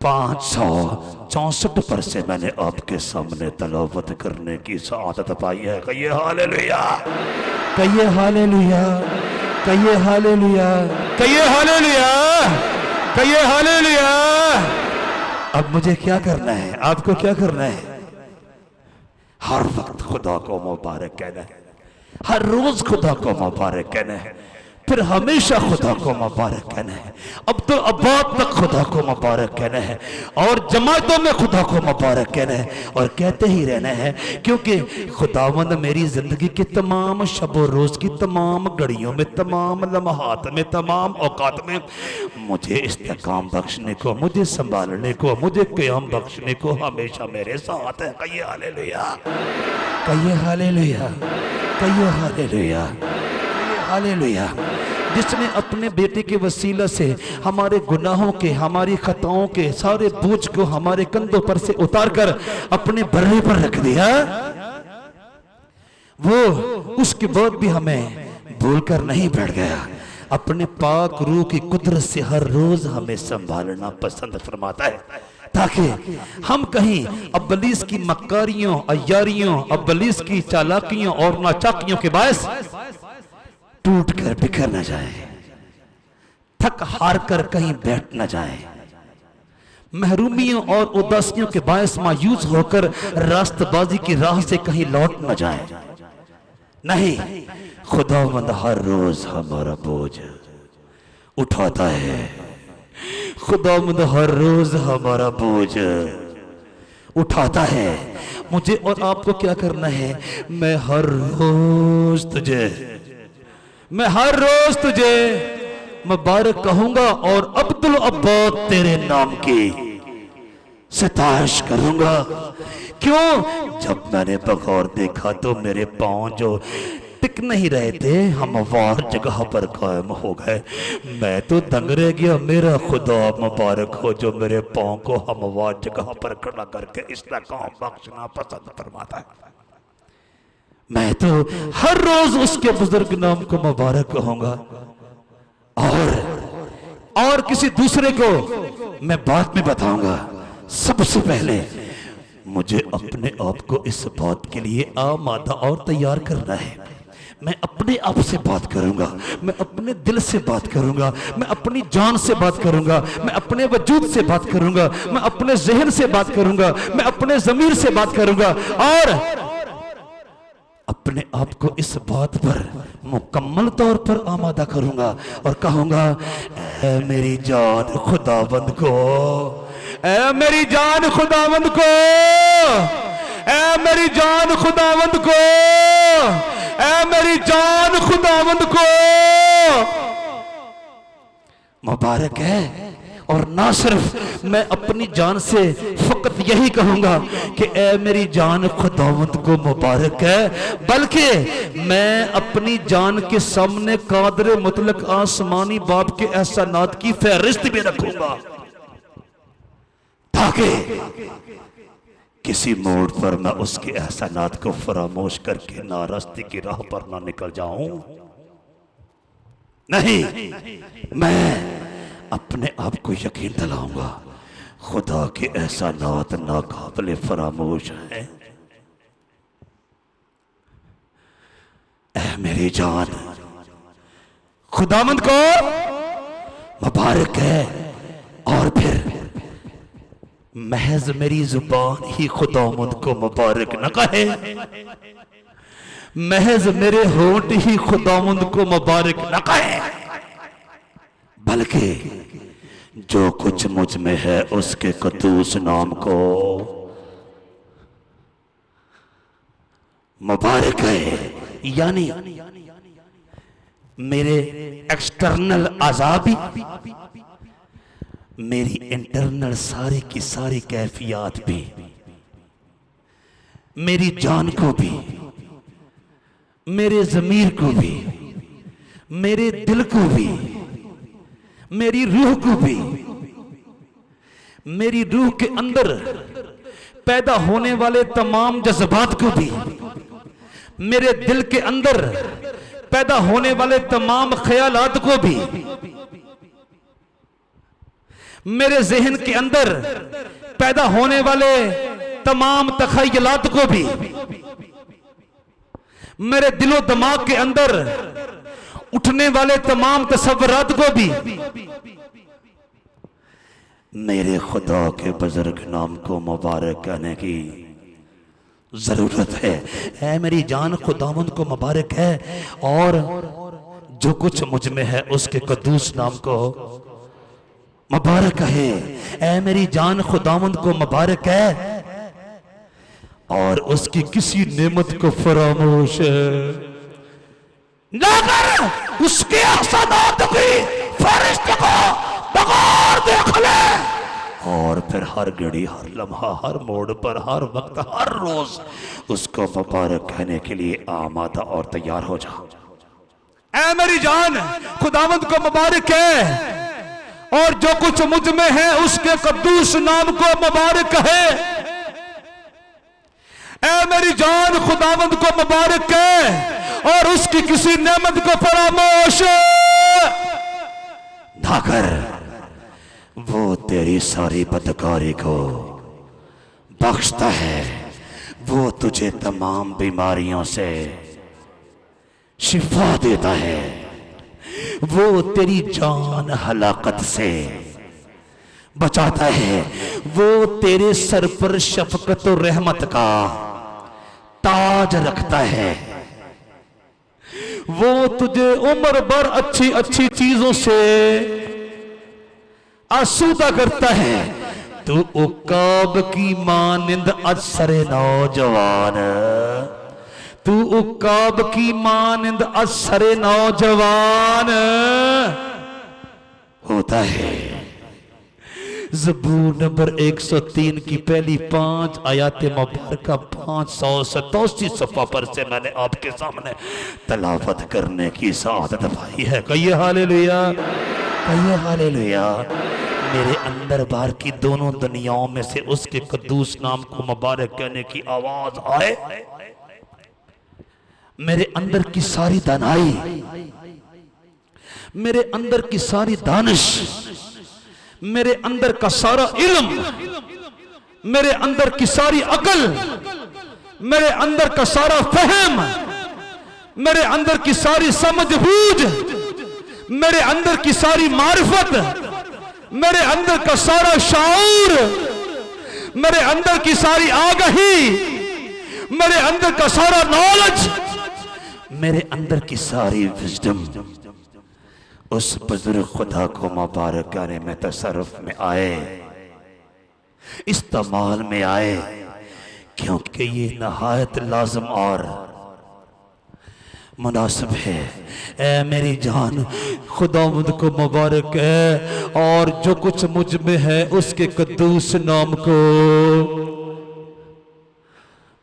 564 पर से मैंने आपके सामने तलावत करने की सआदत पाई है। कहिए हालेलुया, कहिए हालेलुया, कहिए हालेलुया, कहिए हालेलुया, कहिए हालेलुया। अब मुझे क्या करना है, आपको क्या करना है? हर वक्त खुदा को मुबारक कहना है, हर रोज खुदा को मुबारक कहना है, फिर हमेशा खुदा को मुबारक कहना है, अब तो अब्बाद तक खुदा को मुबारक कहना है और जमातों में खुदा को मुबारक कहना है और कहते ही रहना है। क्योंकि खुदावंद मेरी जिंदगी के तमाम शब और रोज की तमाम घड़ियों में, तमाम लम्हात में, तमाम औकात में मुझे इस्तेकाम बख्शने को, मुझे संभालने को, मुझे क़याम बख्शने को हमेशा मेरे साथ है। कहिए हालेलुया, कहिए हालेलुया, कहिए हालेलुया, हालेलुया। जिसने अपने बेटे के वसीला से हमारे गुनाहों के, हमारी खताओं के सारे बोझ को हमारे कंधों पर से उतारकर अपने बर्रे पर रख दिया, वो उसके बाद भी हमें भूलकर नहीं बैठ गया। अपने पाक रूह की कुदरत से हर रोज हमें संभालना पसंद फरमाता है ताकि हम कहीं अब्बलीस की मक्कारियों, अय्यारियों, अब्बलीस की चालाकियों और नाचाकियों के बायस टूट कर बिखर न जाए, थक हार कर कहीं बैठ न जाए, महरूमियों और उदासियों के बायस मायूस होकर रास्तबाजी की राह से कहीं लौट न जाए। नहीं, खुदावंद हर रोज हमारा बोझ उठाता है, खुदावंद हर रोज हमारा बोझ उठाता है। मुझे और आपको क्या करना है? मैं हर रोज तुझे मुबारक कहूंगा और अब्दुल अब्बाद तेरे नाम की सताइश करूंगा। क्यों? जब मैंने बगौर देखा तो मेरे पांव जो टिक नहीं रहे थे हमवार जगह पर कायम हो गए। मैं तो दंग रह गया। मेरा खुदा मुबारक हो जो मेरे पांव को हमवार जगह पर खड़ा करके इस्तेकाम बख्शना पसंद फरमाता है। मैं तो हर रोज उसके बुजुर्ग नाम को मुबारक कहूंगा और किसी दूसरे को मैं बाद में बताऊंगा। सबसे पहले मुझे अपने आप को इस बात के लिए आमादा और तैयार करना है। मैं अपने आप से बात करूंगा, मैं अपने दिल से बात करूंगा, मैं अपनी जान से बात करूंगा, मैं अपने वजूद से बात करूंगा, मैं अपने जहन से बात करूंगा, मैं अपने ज़मीर से बात करूंगा और अपने आप को इस बात पर मुकम्मल तौर पर आमादा करूंगा और कहूंगा, ऐ मेरी जान खुदावंद को, ऐ मेरी जान खुदावंद को, ऐ मेरी जान खुदावंद को, ऐ मेरी जान खुदावंद को मुबारक है। और ना सिर्फ मैं अपनी जान से फकत यही कहूंगा कि ऐ मेरी जान खुदावंद को मुबारक है, बल्कि मैं अपनी जान के सामने कादर मुतलक आसमानी बाप के एहसानात की फहरिस्त भी रखूंगा ताकि किसी मोड़ पर मैं उसके एहसानात को फरामोश करके नारास्ती की राह पर ना निकल जाऊं। नहीं, मैं अपने आप को यकीन दिलाऊंगा खुदा के एहसानात नाकाबिले फरामोश हैं। ऐ मेरी जान खुदावंद को मुबारक है। और फिर महज मेरी जुबान ही खुदावंद को मुबारक न कहे, महज मेरे होंठ ही खुदावंद को मुबारक न कहे, बल्कि जो कुछ मुझ में है उसके कदूस नाम को मुबारक है। यानी मेरे एक्सटर्नल आज़ाद भी, मेरी इंटरनल सारी की सारी कैफियत भी मेरी जान को भी, मेरे ज़मीर को भी, मेरे दिल को भी, मेरी रूह को भी, मेरी रूह के अंदर पैदा होने वाले तमाम जज्बात को भी, मेरे दिल के अंदर पैदा होने वाले तमाम ख्यालात को भी, मेरे जहन के अंदर पैदा होने वाले तमाम तखयलात को भी, मेरे दिलो दिमाग के अंदर उठने वाले तमाम तसव्वुरात को भी मेरे खुदा के बुजुर्ग नाम को मुबारक कहने की जरूरत है। ऐ मेरी जान खुदावंद को मुबारक है, और जो कुछ मुझ में है उसके कद्दूस नाम को मुबारक है। ऐ मेरी जान खुदावंद को मुबारक है, और उसकी किसी नेमत को फरामोश ना कर। उसके अहसानात की फरिश्ते को बगौर देख ले, और फिर हर घड़ी, हर लम्हा, हर मोड़ पर, हर वक्त, हर रोज उसको मुबारक कहने के लिए आमादा और तैयार हो जा। ऐ मेरी जान खुदावंद को मुबारक है, और जो कुछ मुझ में है उसके कद्दूस नाम को मुबारक है। ऐ मेरी जान खुदावंद को मुबारक है, और उसकी किसी नेमत को फरामोश ना कर। वो तेरी सारी बदकारी को बख्शता है, वो तुझे तमाम बीमारियों से शिफा देता है, वो तेरी जान हलाकत से बचाता है, वो तेरे सर पर शफकत और रहमत का ताज रखता है, वो तुझे उम्र भर अच्छी अच्छी चीजों से आसूदा करता है। तू उकाब की मानिंद असरे नौजवान, तू उकाब की मानिंद असरे नौजवान होता है। ज़बूर नंबर 103 की पहली 5 आयत मुबारका 587 सफ़ा पर से मैंने आपके सामने तलावत करने की सआदत पाई है। कहिए हालेलुया, कहिए हालेलुया। मेरे अंदर बाहर की दोनों दुनियाओं में से उसके कद्दूस नाम को मुबारक कहने की आवाज आए। मेरे अंदर की सारी दानाई, मेरे अंदर की सारी दानिश, मेरे अंदर का सारा इल्म, मेरे अंदर की सारी अकल, मेरे अंदर का सारा फहम, मेरे अंदर की सारी समझबूझ, मेरे अंदर की सारी मारिफत, मेरे अंदर का सारा शाऊर, मेरे अंदर की सारी आगाही, मेरे अंदर का सारा नॉलेज, मेरे अंदर की सारी विजडम उस बुजुर्ग खुदा को मुबारक करने में तसर्रुफ में आए, इस्तेमाल में आए, क्योंकि ये नहायत लाज़िम और मुनासिब है। ऐ मेरी जान खुदावंद को मुबारक है, और जो कुछ मुझ में है उसके कद्दूस नाम को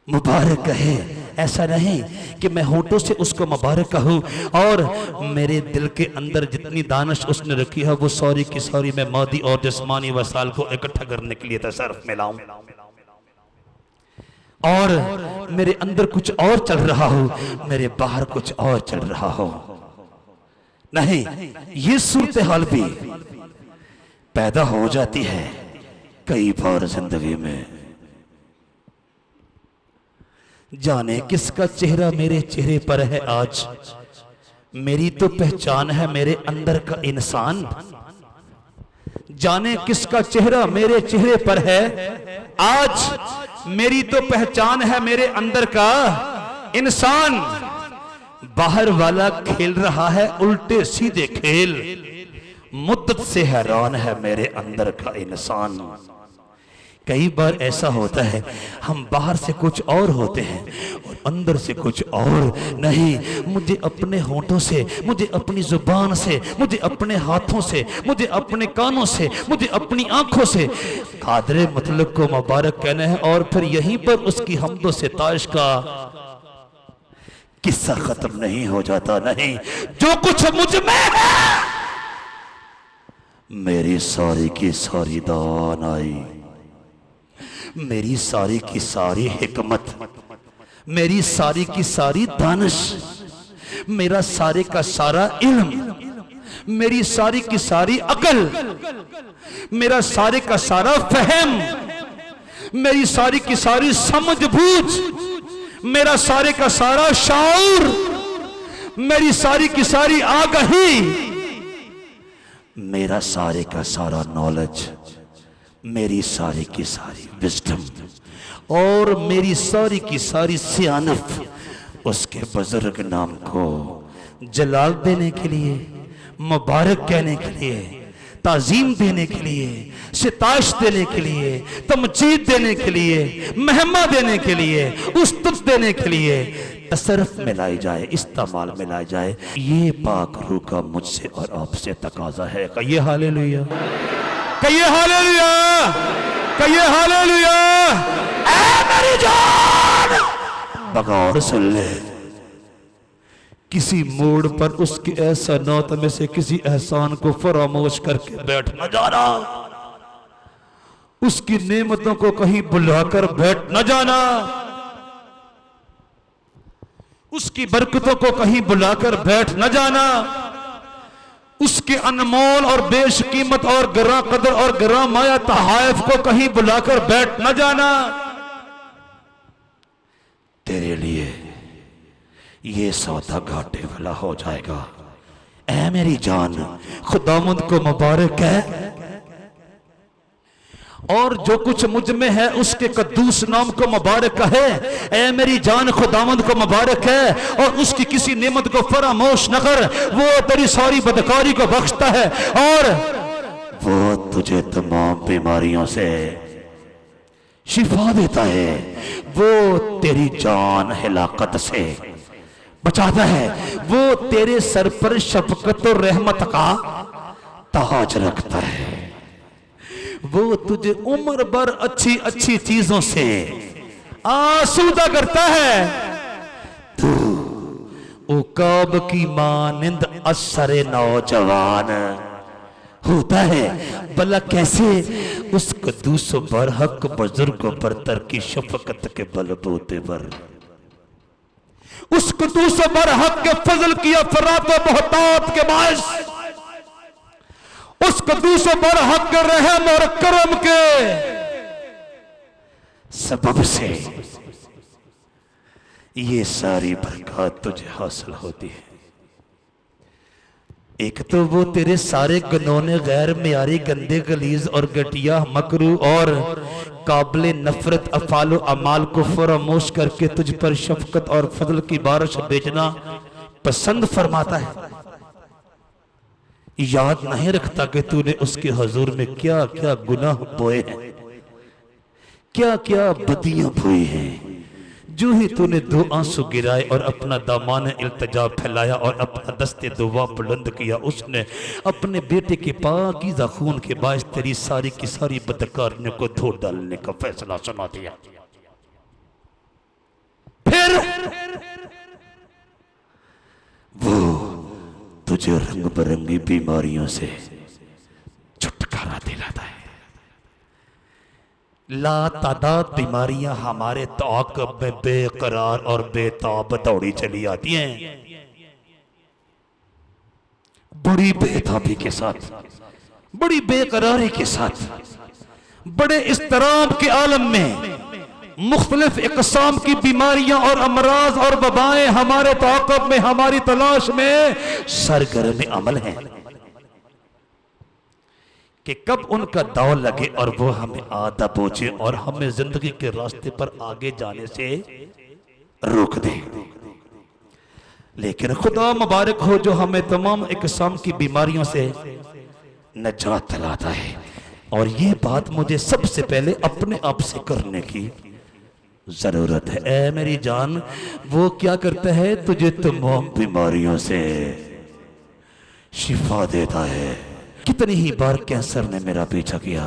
मुबारक है। ऐसा नहीं कि मैं होठों से उसको मुबारक कहूँ और मेरे दिल के अंदर जितनी दानिश उसने रखी है वो सारी की सारी मैं मादी और जिस्मानी वसाइल को इकट्ठा करने के लिए तसर्रुफ में लाऊं, और मेरे अंदर कुछ और चल रहा हो, मेरे बाहर कुछ और चल रहा हो। नहीं, ये सूरत हाल भी पैदा हो जाती है कई बार जिंदगी में। जाने किसका चेहरा मेरे चेहरे पर है आज, मेरी तो पहचान है मेरे अंदर का इंसान। जाने किसका चेहरा मेरे चेहरे पर है आज, मेरी तो पहचान है मेरे अंदर का इंसान। बाहर वाला खेल रहा है उल्टे सीधे खेल, मुद्दत से हैरान है मेरे अंदर का इंसान। कई बार ऐसा होता है हम बाहर से कुछ और होते हैं और अंदर से कुछ और नहीं। मुझे अपने होंठों से, मुझे अपनी जुबान से, मुझे अपने हाथों से, मुझे अपने कानों से, मुझे अपनी आंखों से कादरे मतलब को मुबारक कहना है। और फिर यहीं पर उसकी हम्दो सिताइश का किस्सा खत्म नहीं हो जाता। नहीं, जो कुछ मुझ में है मेरी सारी की सारी दानाई, मेरी सारी की सारी हिकमत, मेरी सारी की सारी दानिश, मेरा सारे का सारा इल्म, मेरी सारी की सारी अकल, मेरा सारे का सारा फहम, मेरी सारी की सारी समझ बूझ, मेरा सारे का सारा शाऊर, मेरी सारी की सारी आगाही, मेरा सारे का सारा नॉलेज, मेरी सारी की सारी विजडम और मेरी सारी की सारी सियानत उसके बुजुर्ग नाम को जलाल देने के लिए, मुबारक कहने के लिए, ताजीम देने के लिए, सिताइश देने के लिए, तमजीद देने के लिए, महमा देने के लिए, उस्तुत देने के लिए तसरफ मिलाई जाए, इस्तेमाल मिलाई जाए। ये पाक रूह का मुझसे और आपसे तकाजा है। कहिए हालेलुया, कहिए हालेलुया, कहिए हालेलुया। ऐ मेरी जान बगौर सुन ले, किसी मोड़ पर उसके एहसानात में से किसी एहसान को फरामोश करके बैठ न जाना, उसकी नेमतों को कहीं बुलाकर बैठ न जाना, उसकी बरकतों को कहीं बुलाकर बैठ न जाना, उसके अनमोल और बेशकीमत और गिरा कदर और गिरा माया तहाइफ को कहीं बुलाकर बैठ न जाना। तेरे लिए ये सौदा घाटे वाला हो जाएगा। ऐ मेरी जान खुदावंद को मुबारक है, और जो कुछ मुझ में है उसके कद्दूस नाम को मुबारक है। ऐ मेरी जान खुदावंद को मुबारक है, और उसकी किसी नेमत को फरामोश न कर, वो तेरी सारी बदकारी को बख्शता है, और वो तुझे तमाम बीमारियों से शिफा देता है, वो तेरी जान हिलाकत से बचाता है, वो तेरे सर पर शफकत और रहमत का ताज रखता है, वो तुझे उम्र भर अच्छी अच्छी चीजों से आसूदा करता है। तू उकाब की मानिंद असरे नौजवान होता है, भला कैसे उस कद्दूस बरहक बुजुर्ग बरतर की शफकत के बलबूते पर, उस कद्दूस बरहक के फजल की अफरात व बहतात के बायस, उस कद्दूस बरहक के रहम और करम के सबब से ये सारी बरकत तुझे हासिल होती है। एक तो वो तेरे सारे गनौने गैर मियारी गंदे गलीज और घटिया मकरू और काबिले नफरत अफालो अमाल को फरामोश करके तुझ पर शफकत और फजल की बारिश भेजना पसंद फरमाता है। याद नहीं रखता कि तूने उसके हुजूर में क्या क्या गुनाह बोए हैं, क्या क्या बदियां बोई हैं। जो ही तूने दो आंसू गिराए और अपना दामान इल्तिजा फैलाया और अपना दस्ते दुआ बुलंद किया, उसने अपने बेटे के पाकीज़ा खून के बायस तेरी सारी की सारी बदकारियों को धो डालने का फैसला सुना दिया। फिर वो तुझे रंग बिरंगी बीमारियों से छुटकारा दिलाता है। लातादाद बीमारियां हमारे ताक़ब में बेकरार और बेताब दौड़ी चली आती हैं, बड़ी बेताबी के साथ, बड़ी बेकरारी के साथ, बड़े इस्तराब के आलम में मुख्तलिफ इक़साम की बीमारियां और अमराज और वबाएं हमारे ताक़ब में, हमारी तलाश में सरगर्म अमल है कि कब उनका दाव लगे और वो हमें आदा पहुंचे और हमें जिंदगी के रास्ते पर आगे जाने से रोक दे। लेकिन खुदा मुबारक हो जो हमें तमाम इक़साम की बीमारियों से नजात दिलाता है। और ये बात मुझे सबसे पहले अपने आप से करने की जरूरत है। ऐ मेरी जान, वो क्या करता है? तुझे तमाम बीमारियों से शिफा देता है। कितनी ही बार कैंसर ने मेरा पीछा किया,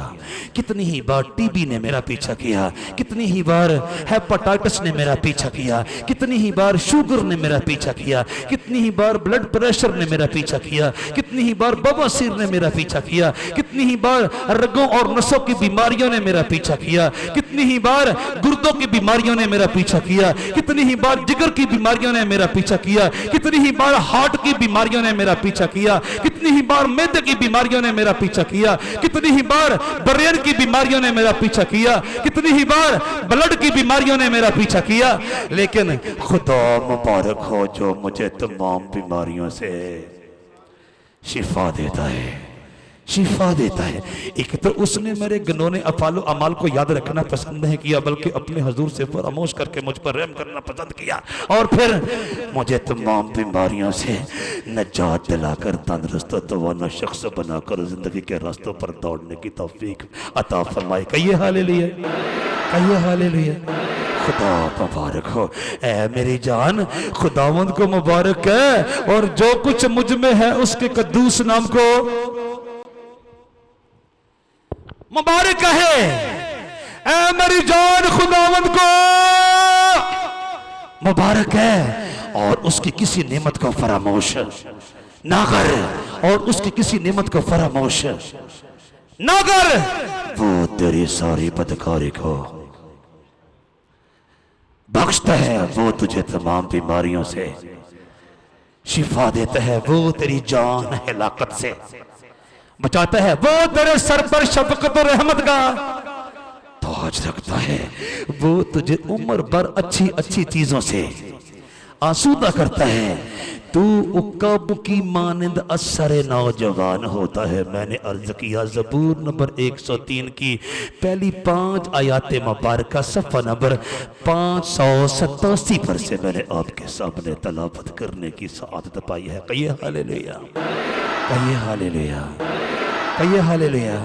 कितनी ही बार टीबी ने मेरा पीछा किया, कितनी ही बार हेपेटाइटिस ने मेरा पीछा किया, कितनी ही बार शुगर ने मेरा पीछा किया, कितनी ही बार ब्लड प्रेशर ने मेरा पीछा किया, कितनी ही बार बवासीर ने मेरा पीछा किया, कितनी ही बार रगों और नसों की बीमारियों ने मेरा पीछा किया, कितनी ही बार गुर्दों की बीमारियों ने मेरा पीछा किया, कितनी ही बार जिगर की बीमारियों ने मेरा पीछा किया, कितनी ही बार हार्ट की बीमारियों ने मेरा पीछा किया, कितनी ही बार मैदे की बीमारियों ने मेरा पीछा किया, कितनी ही बार ब्रेन की बीमारियों ने मेरा पीछा किया, कितनी ही बार ब्लड की बीमारियों ने मेरा पीछा किया। लेकिन खुदा मुबारक हो जो मुझे तमाम बीमारियों से शिफा देता है, शिफा देता है। एक तो उसने मेरे गनोने अफालो अमाल को याद रखना पसंद नहीं किया, बल्कि अपने हजूर से फरामोश करके मुझ पर रहम करना पसंद किया, और फिर मुझे तमाम बीमारियों से नजात दिलाकर तंदुरुस्त तवाना शख्स बनाकर जिंदगी के रास्तों पर दौड़ने की तौफीक अता फरमाए। कहिए हालेलुया, कहिए हालेलुया। खुदा मुबारक हो। ऐ मेरी जान, खुदावंद को मुबारक है, और जो कुछ मुझ में है उसके कद्दूस नाम को मुबारक है। ऐ मेरी जान, खुदावंद को मुबारक है, और उसकी किसी नेमत को फरामोश ना कर, और उसकी किसी नेमत को फरामोश ना कर। वो तेरी सारी बदकारी को बख्शता है, वो तुझे तमाम बीमारियों से शिफा देता है, वो तेरी जान हिलाकत से बचाता है, वो तेरे सर पर शफकत और रहमत का ताज रखता है, वो तुझे उम्र भर अच्छी अच्छी चीजों से आसूदा करता है। तू उक्काब की मानिंद असरे नौजवान होता है। मैंने अर्ज किया ज़बूर नंबर 103 की पहली 5 आयात मुबारका सफ़ा नंबर 587 पर से मैंने आपके सामने तलावत करने की सआदत पाई है। कहिए हालेलुया, कहिए हालेलुया, कहिए हालेलुया,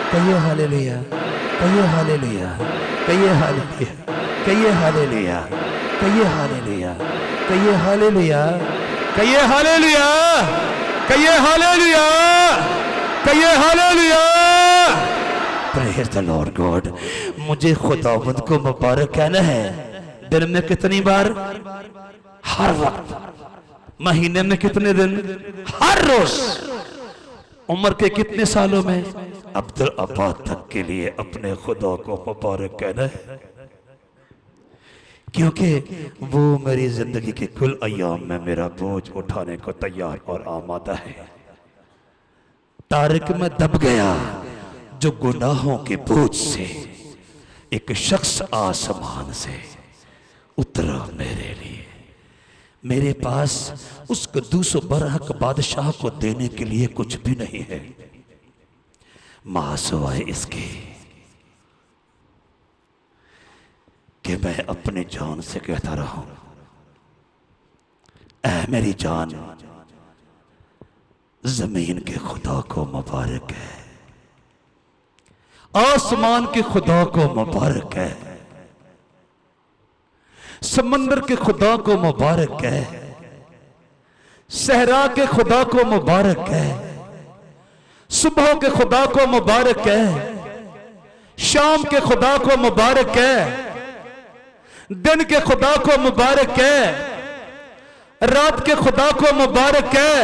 कहिए हालेलुया, कहिए हालेलुया, कहिए हालेलुया, कहिए हालेलुया, कहिए हालेलुया, कहिए हालेलुया, कहिए हालेलुया, कहिए हालेलुया, कहिए hallelujah. Praise the Lord God. मुझे खुदावंद को मुबारक कहना है। दिन में कितनी बार? हर वक्त। महीने में कितने दिन? हर रोज। उम्र के कितने सालों में? अब्दुल अब्बास तक के लिए अपने खुदा को मुबारक कहना है, क्योंकि वो मेरी जिंदगी के कुल अय्याम में मेरा बोझ उठाने को तैयार और आमादा है। तारिक में दब गया जो गुनाहों के बोझ से, एक शख्स आसमान से उतरा मेरे लिए। मेरे पास उस कद्दूस बरहक बादशाह को देने के लिए कुछ भी नहीं है, मासवाए इसके कि मैं अपनी जान से कहता रहा हूं, ऐ मेरी जान, जमीन के खुदा को मुबारक है, आसमान के खुदा को मुबारक है, समंदर के खुदा को मुबारक है, सहरा के खुदा को मुबारक है, सुबह के खुदा को मुबारक है, शाम के खुदा को मुबारक है, दिन के खुदा को मुबारक है, रात के खुदा को मुबारक है,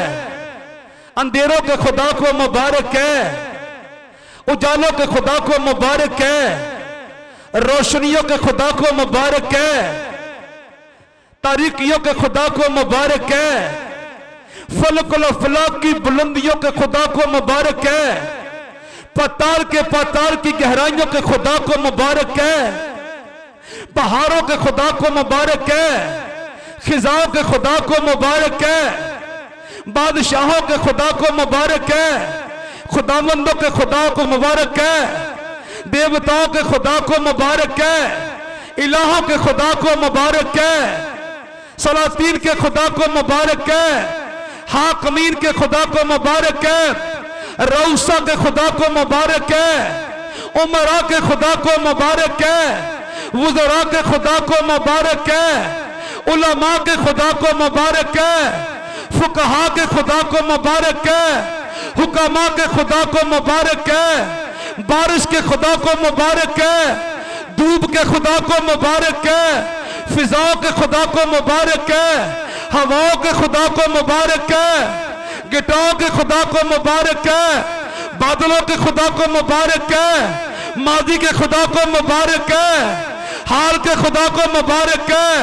अंधेरों के खुदा को मुबारक है, उजालों के खुदा को मुबारक है, रोशनियों के खुदा को मुबारक है, तारीकियों के खुदा को मुबारक है, फलकुल अफलाक की बुलंदियों के खुदा को मुबारक है, पताल के पताल की गहराइयों के खुदा को मुबारक है, पहाड़ों के खुदा को मुबारक है, खिजाओं के खुदा को मुबारक है, बादशाहों के खुदा को मुबारक है, खुदावंदों के खुदा को मुबारक है, देवताओं के खुदा को मुबारक है, इलाहों के खुदा को मुबारक है, सलातीन के खुदा को मुबारक है, हाकमीन के खुदा को मुबारक है, रऊसा के खुदा को मुबारक है, उमरा के खुदा को मुबारक है, वज़रा के खुदा को मुबारक है, उलमा के खुदा को मुबारक है, फुकहा के खुदा को मुबारक है, हुक्मा के खुदा को मुबारक है, बारिश के खुदा को मुबारक है, धूप के खुदा को मुबारक है, फिजाओं के खुदा को मुबारक है, हवाओं के खुदा को मुबारक है, गिटारों के खुदा को मुबारक है, बादलों के खुदा को मुबारक है, माजी के खुदा को मुबारक है, हाल के खुदा को मुबारक है,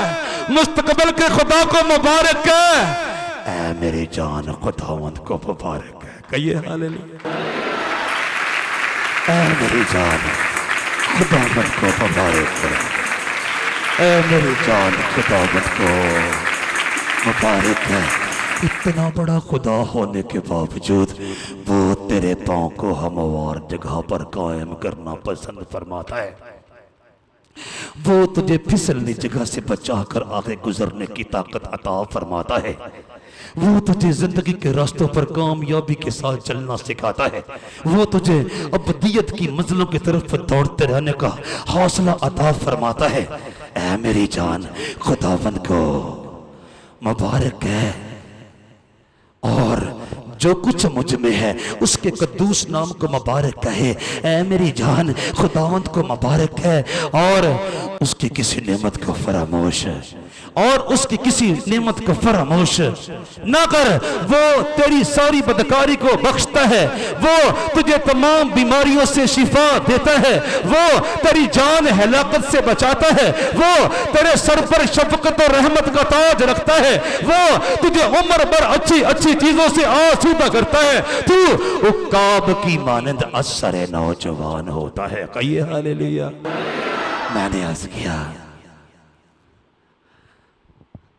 मुस्तकबिल के खुदा को मुबारक है। ऐ मेरी जान खुदावंद को मुबारक है। कहिए हालेलुया। ऐ मेरी जान खुदावंद को मुबारक है। ऐ मेरी जान खुदावंद को मुबारक है। इतना बड़ा खुदा होने के बावजूद वो तेरे पांव को हमवार जगह पर कायम करना पसंद फरमाता है। वो तुझे फिसलनी जगह से बचाकर आगे गुजरने की ताकत अता फरमाता है। वो तुझे जिंदगी के रास्तों पर कामयाबी के साथ चलना सिखाता है। वो तुझे अबदियत की मंजिलों की तरफ दौड़ते रहने का हौसला अता फरमाता है। ऐ मेरी जान खुदावंद को मुबारक है, और जो कुछ मुझ में है उसके कद्दूस नाम को मुबारक कहे। ऐ मेरी जान खुदावंद को मुबारक है, और उसकी किसी नेमत को फरामोश और उसकी किसी नेमत को फरामोश ना कर। वो तेरी सारी बदकारी को बख्शता है, वो तुझे तमाम बीमारियों से शिफा देता है, वो तेरी जान हलाकत से बचाता है, वो तेरे सर पर शफकत और रहमत का ताज रखता है, वो तुझे उम्र भर अच्छी अच्छी चीजों से आसूदा करता है। तू उकाब की मानंद असरे नौजवान होता है। कहिए हालेलुया। मैंने अर्ज किया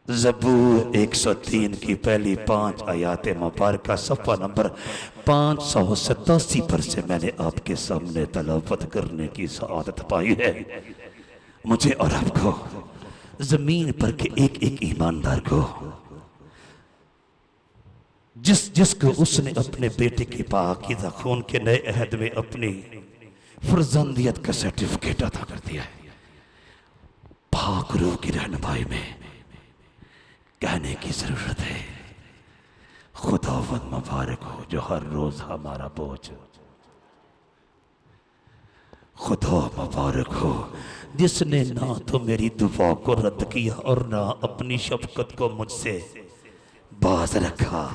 ज़बूर 103 की पहली 5 आयात मुबारका सफ़ा नंबर 587 पर से मैंने आपके सामने तलावत करने की सआदत पाई है। मुझे और आपको जमीन पर के एक एक ईमानदार को जिसको उसने अपने बेटे के पाकीज़ा खून के नए अहद में अपनी फर्जंदियत का सर्टिफिकेट अता कर दिया है, पाक रूह की रहनुमाई में कहने की जरूरत है खुदावंद मुबारक हो जो हर रोज हमारा बोझ, खुदा मुबारक हो जिसने ना तो मेरी दुआ को रद्द किया और ना अपनी शफकत को मुझसे बाज रखा।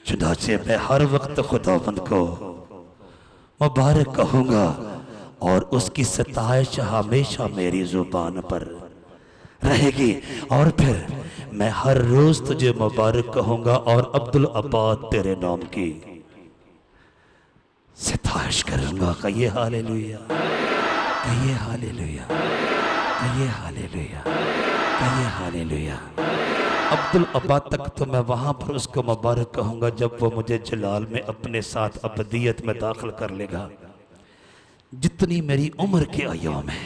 चुनाचे मैं हर वक्त खुदावंद को मुबारक कहूंगा और उसकी सताइश हमेशा मेरी जुबान पर रहेगी, और फिर मैं हर रोज तुझे मुबारक कहूंगा और अब्दुल अब्बाद तेरे नाम की सताइश करूंगा। कहिए हालेलुया, कहिए हालेलुया, कहिए हालेलुया, कहिए हालेलुया। अब्दुल अब्बाद तक तो मैं वहां पर उसको मुबारक कहूंगा जब वो मुझे जलाल में अपने साथ अबदियत में दाखिल कर लेगा। जितनी मेरी उम्र के अयाम है,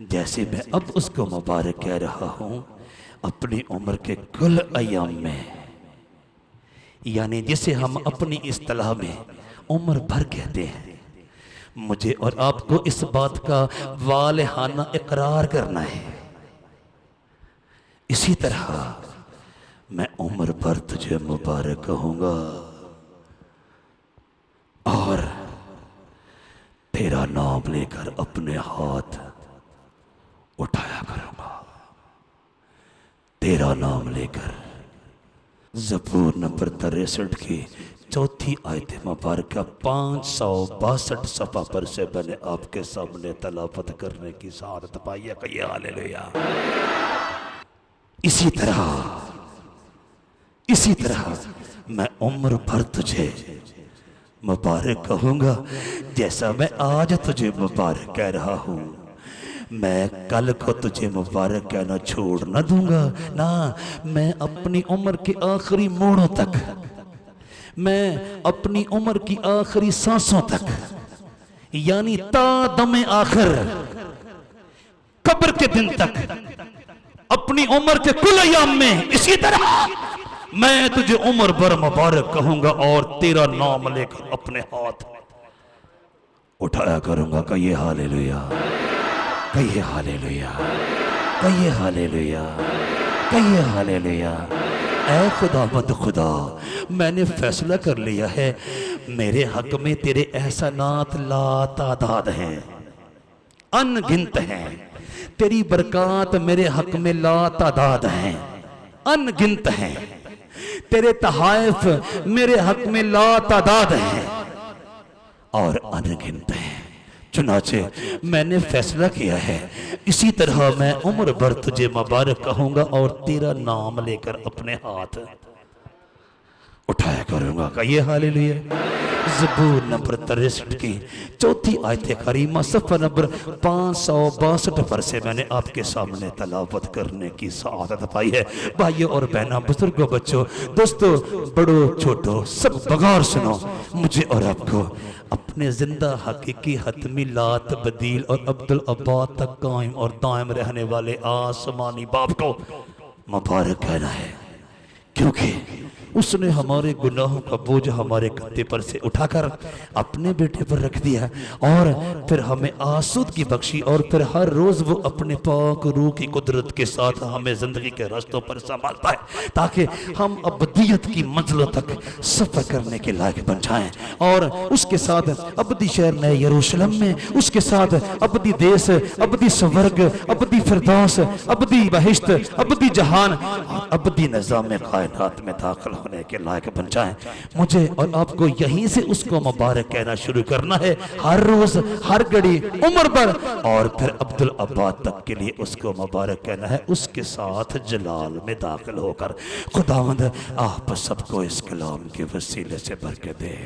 जैसे मैं अब उसको मुबारक कह रहा हूं अपनी उम्र के कुल अयाम में, यानी जिसे हम अपनी इस्तिलाह में उम्र भर कहते हैं, मुझे और आपको इस बात का वालिहाना इकरार करना है। इसी तरह मैं उम्र भर तुझे मुबारक कहूंगा और तेरा नाम लेकर अपने हाथ उठाया करूंगा, तेरा नाम लेकर। ज़बूर नंबर 63 की 4थी आयत मुबारक 562 सफ़ा पर से मैंने आपके सामने तलावत करने की सआदत पाई है। कहिए हालेलुया। इसी तरह मैं उम्र भर तुझे मुबारक कहूंगा, जैसा मैं आज तुझे मुबारक कह रहा हूं। मैं कल को तुझे मुबारक कहना छोड़ न दूंगा ना। मैं अपनी उम्र के आखिरी मोड़ों तक, मैं अपनी उम्र की आखिरी सांसों तक, यानी ता दमे आखिर कब्र के दिन तक, अपनी उम्र के कुल अयाम में इसी तरह मैं तुझे उम्र भर मुबारक कहूंगा और तेरा नाम लेकर अपने हाथ उठाया करूंगा। कहिए हालेलुया। कहिए हालेलुया, कहिए हालेलुया, कहिए हालेलुया। ऐ खुदावंद खुदा, मैंने फैसला कर लिया है, मेरे हक में तेरे एहसानात ला तादाद हैं, अनगिनत हैं। तेरी बरकत मेरे हक में ला तादाद हैं, अनगिनत हैं। तेरे तहाइफ मेरे हक में ला तादाद हैं और अनगिनत हैं। चुनाचे मैंने फैसला किया है, इसी तरह मैं उम्र भर तुझे मुबारक कहूंगा और तेरा नाम लेकर अपने हाथ उठाया करूंगा। कहिए हालेलुया। ज़बूर नंबर 63 की 4थी आयत करीमा सफ़ा नंबर 562 पर से मैंने आपके सामने तलावत करने की सआदत पाई है। भाइयों और बहनों, बुजुर्गों, बच्चों, दोस्तों, बड़ों छोटों, सब बगौर सुनो। मुझे और आपको अपने जिंदा हकीकी हतमी ला तब्दील और अब्दुल अब्बाद तक कायम और दायम रहने वाले आसमानी बाप को मुबारक कहना है, क्योंकि उसने हमारे गुनाहों का बोझ हमारे कंधे पर से उठाकर अपने बेटे पर रख दिया और फिर हमें आसूदगी बख्शी और फिर हर रोज वो अपने पाक रूह की कुदरत के साथ हमें जिंदगी के रास्तों पर संभालता है, ताकि हम अबदियत की मंजिलों तक सफर करने के लायक बन जाएं और उसके साथ अबदी शहर नए यरूशलेम में, उसके साथ अबदी देश, अबदी स्वर्ग, अबदी फिरदौस, अबदी बहिश्त, अबदी जहान, अबदी निज़ाम कायनात में दाखिल होने के लायक बन जाएं। मुझे और आपको यहीं से उसको मुबारक कहना शुरू करना है, हर रोज, हर घड़ी, उम्र भर, और फिर अब्दुल अब्बाद तक के लिए उसको मुबारक कहना है, उसके साथ जलाल में दाखिल होकर। खुदावंद आप सबको इस कलाम के वसीले से बरकत दे।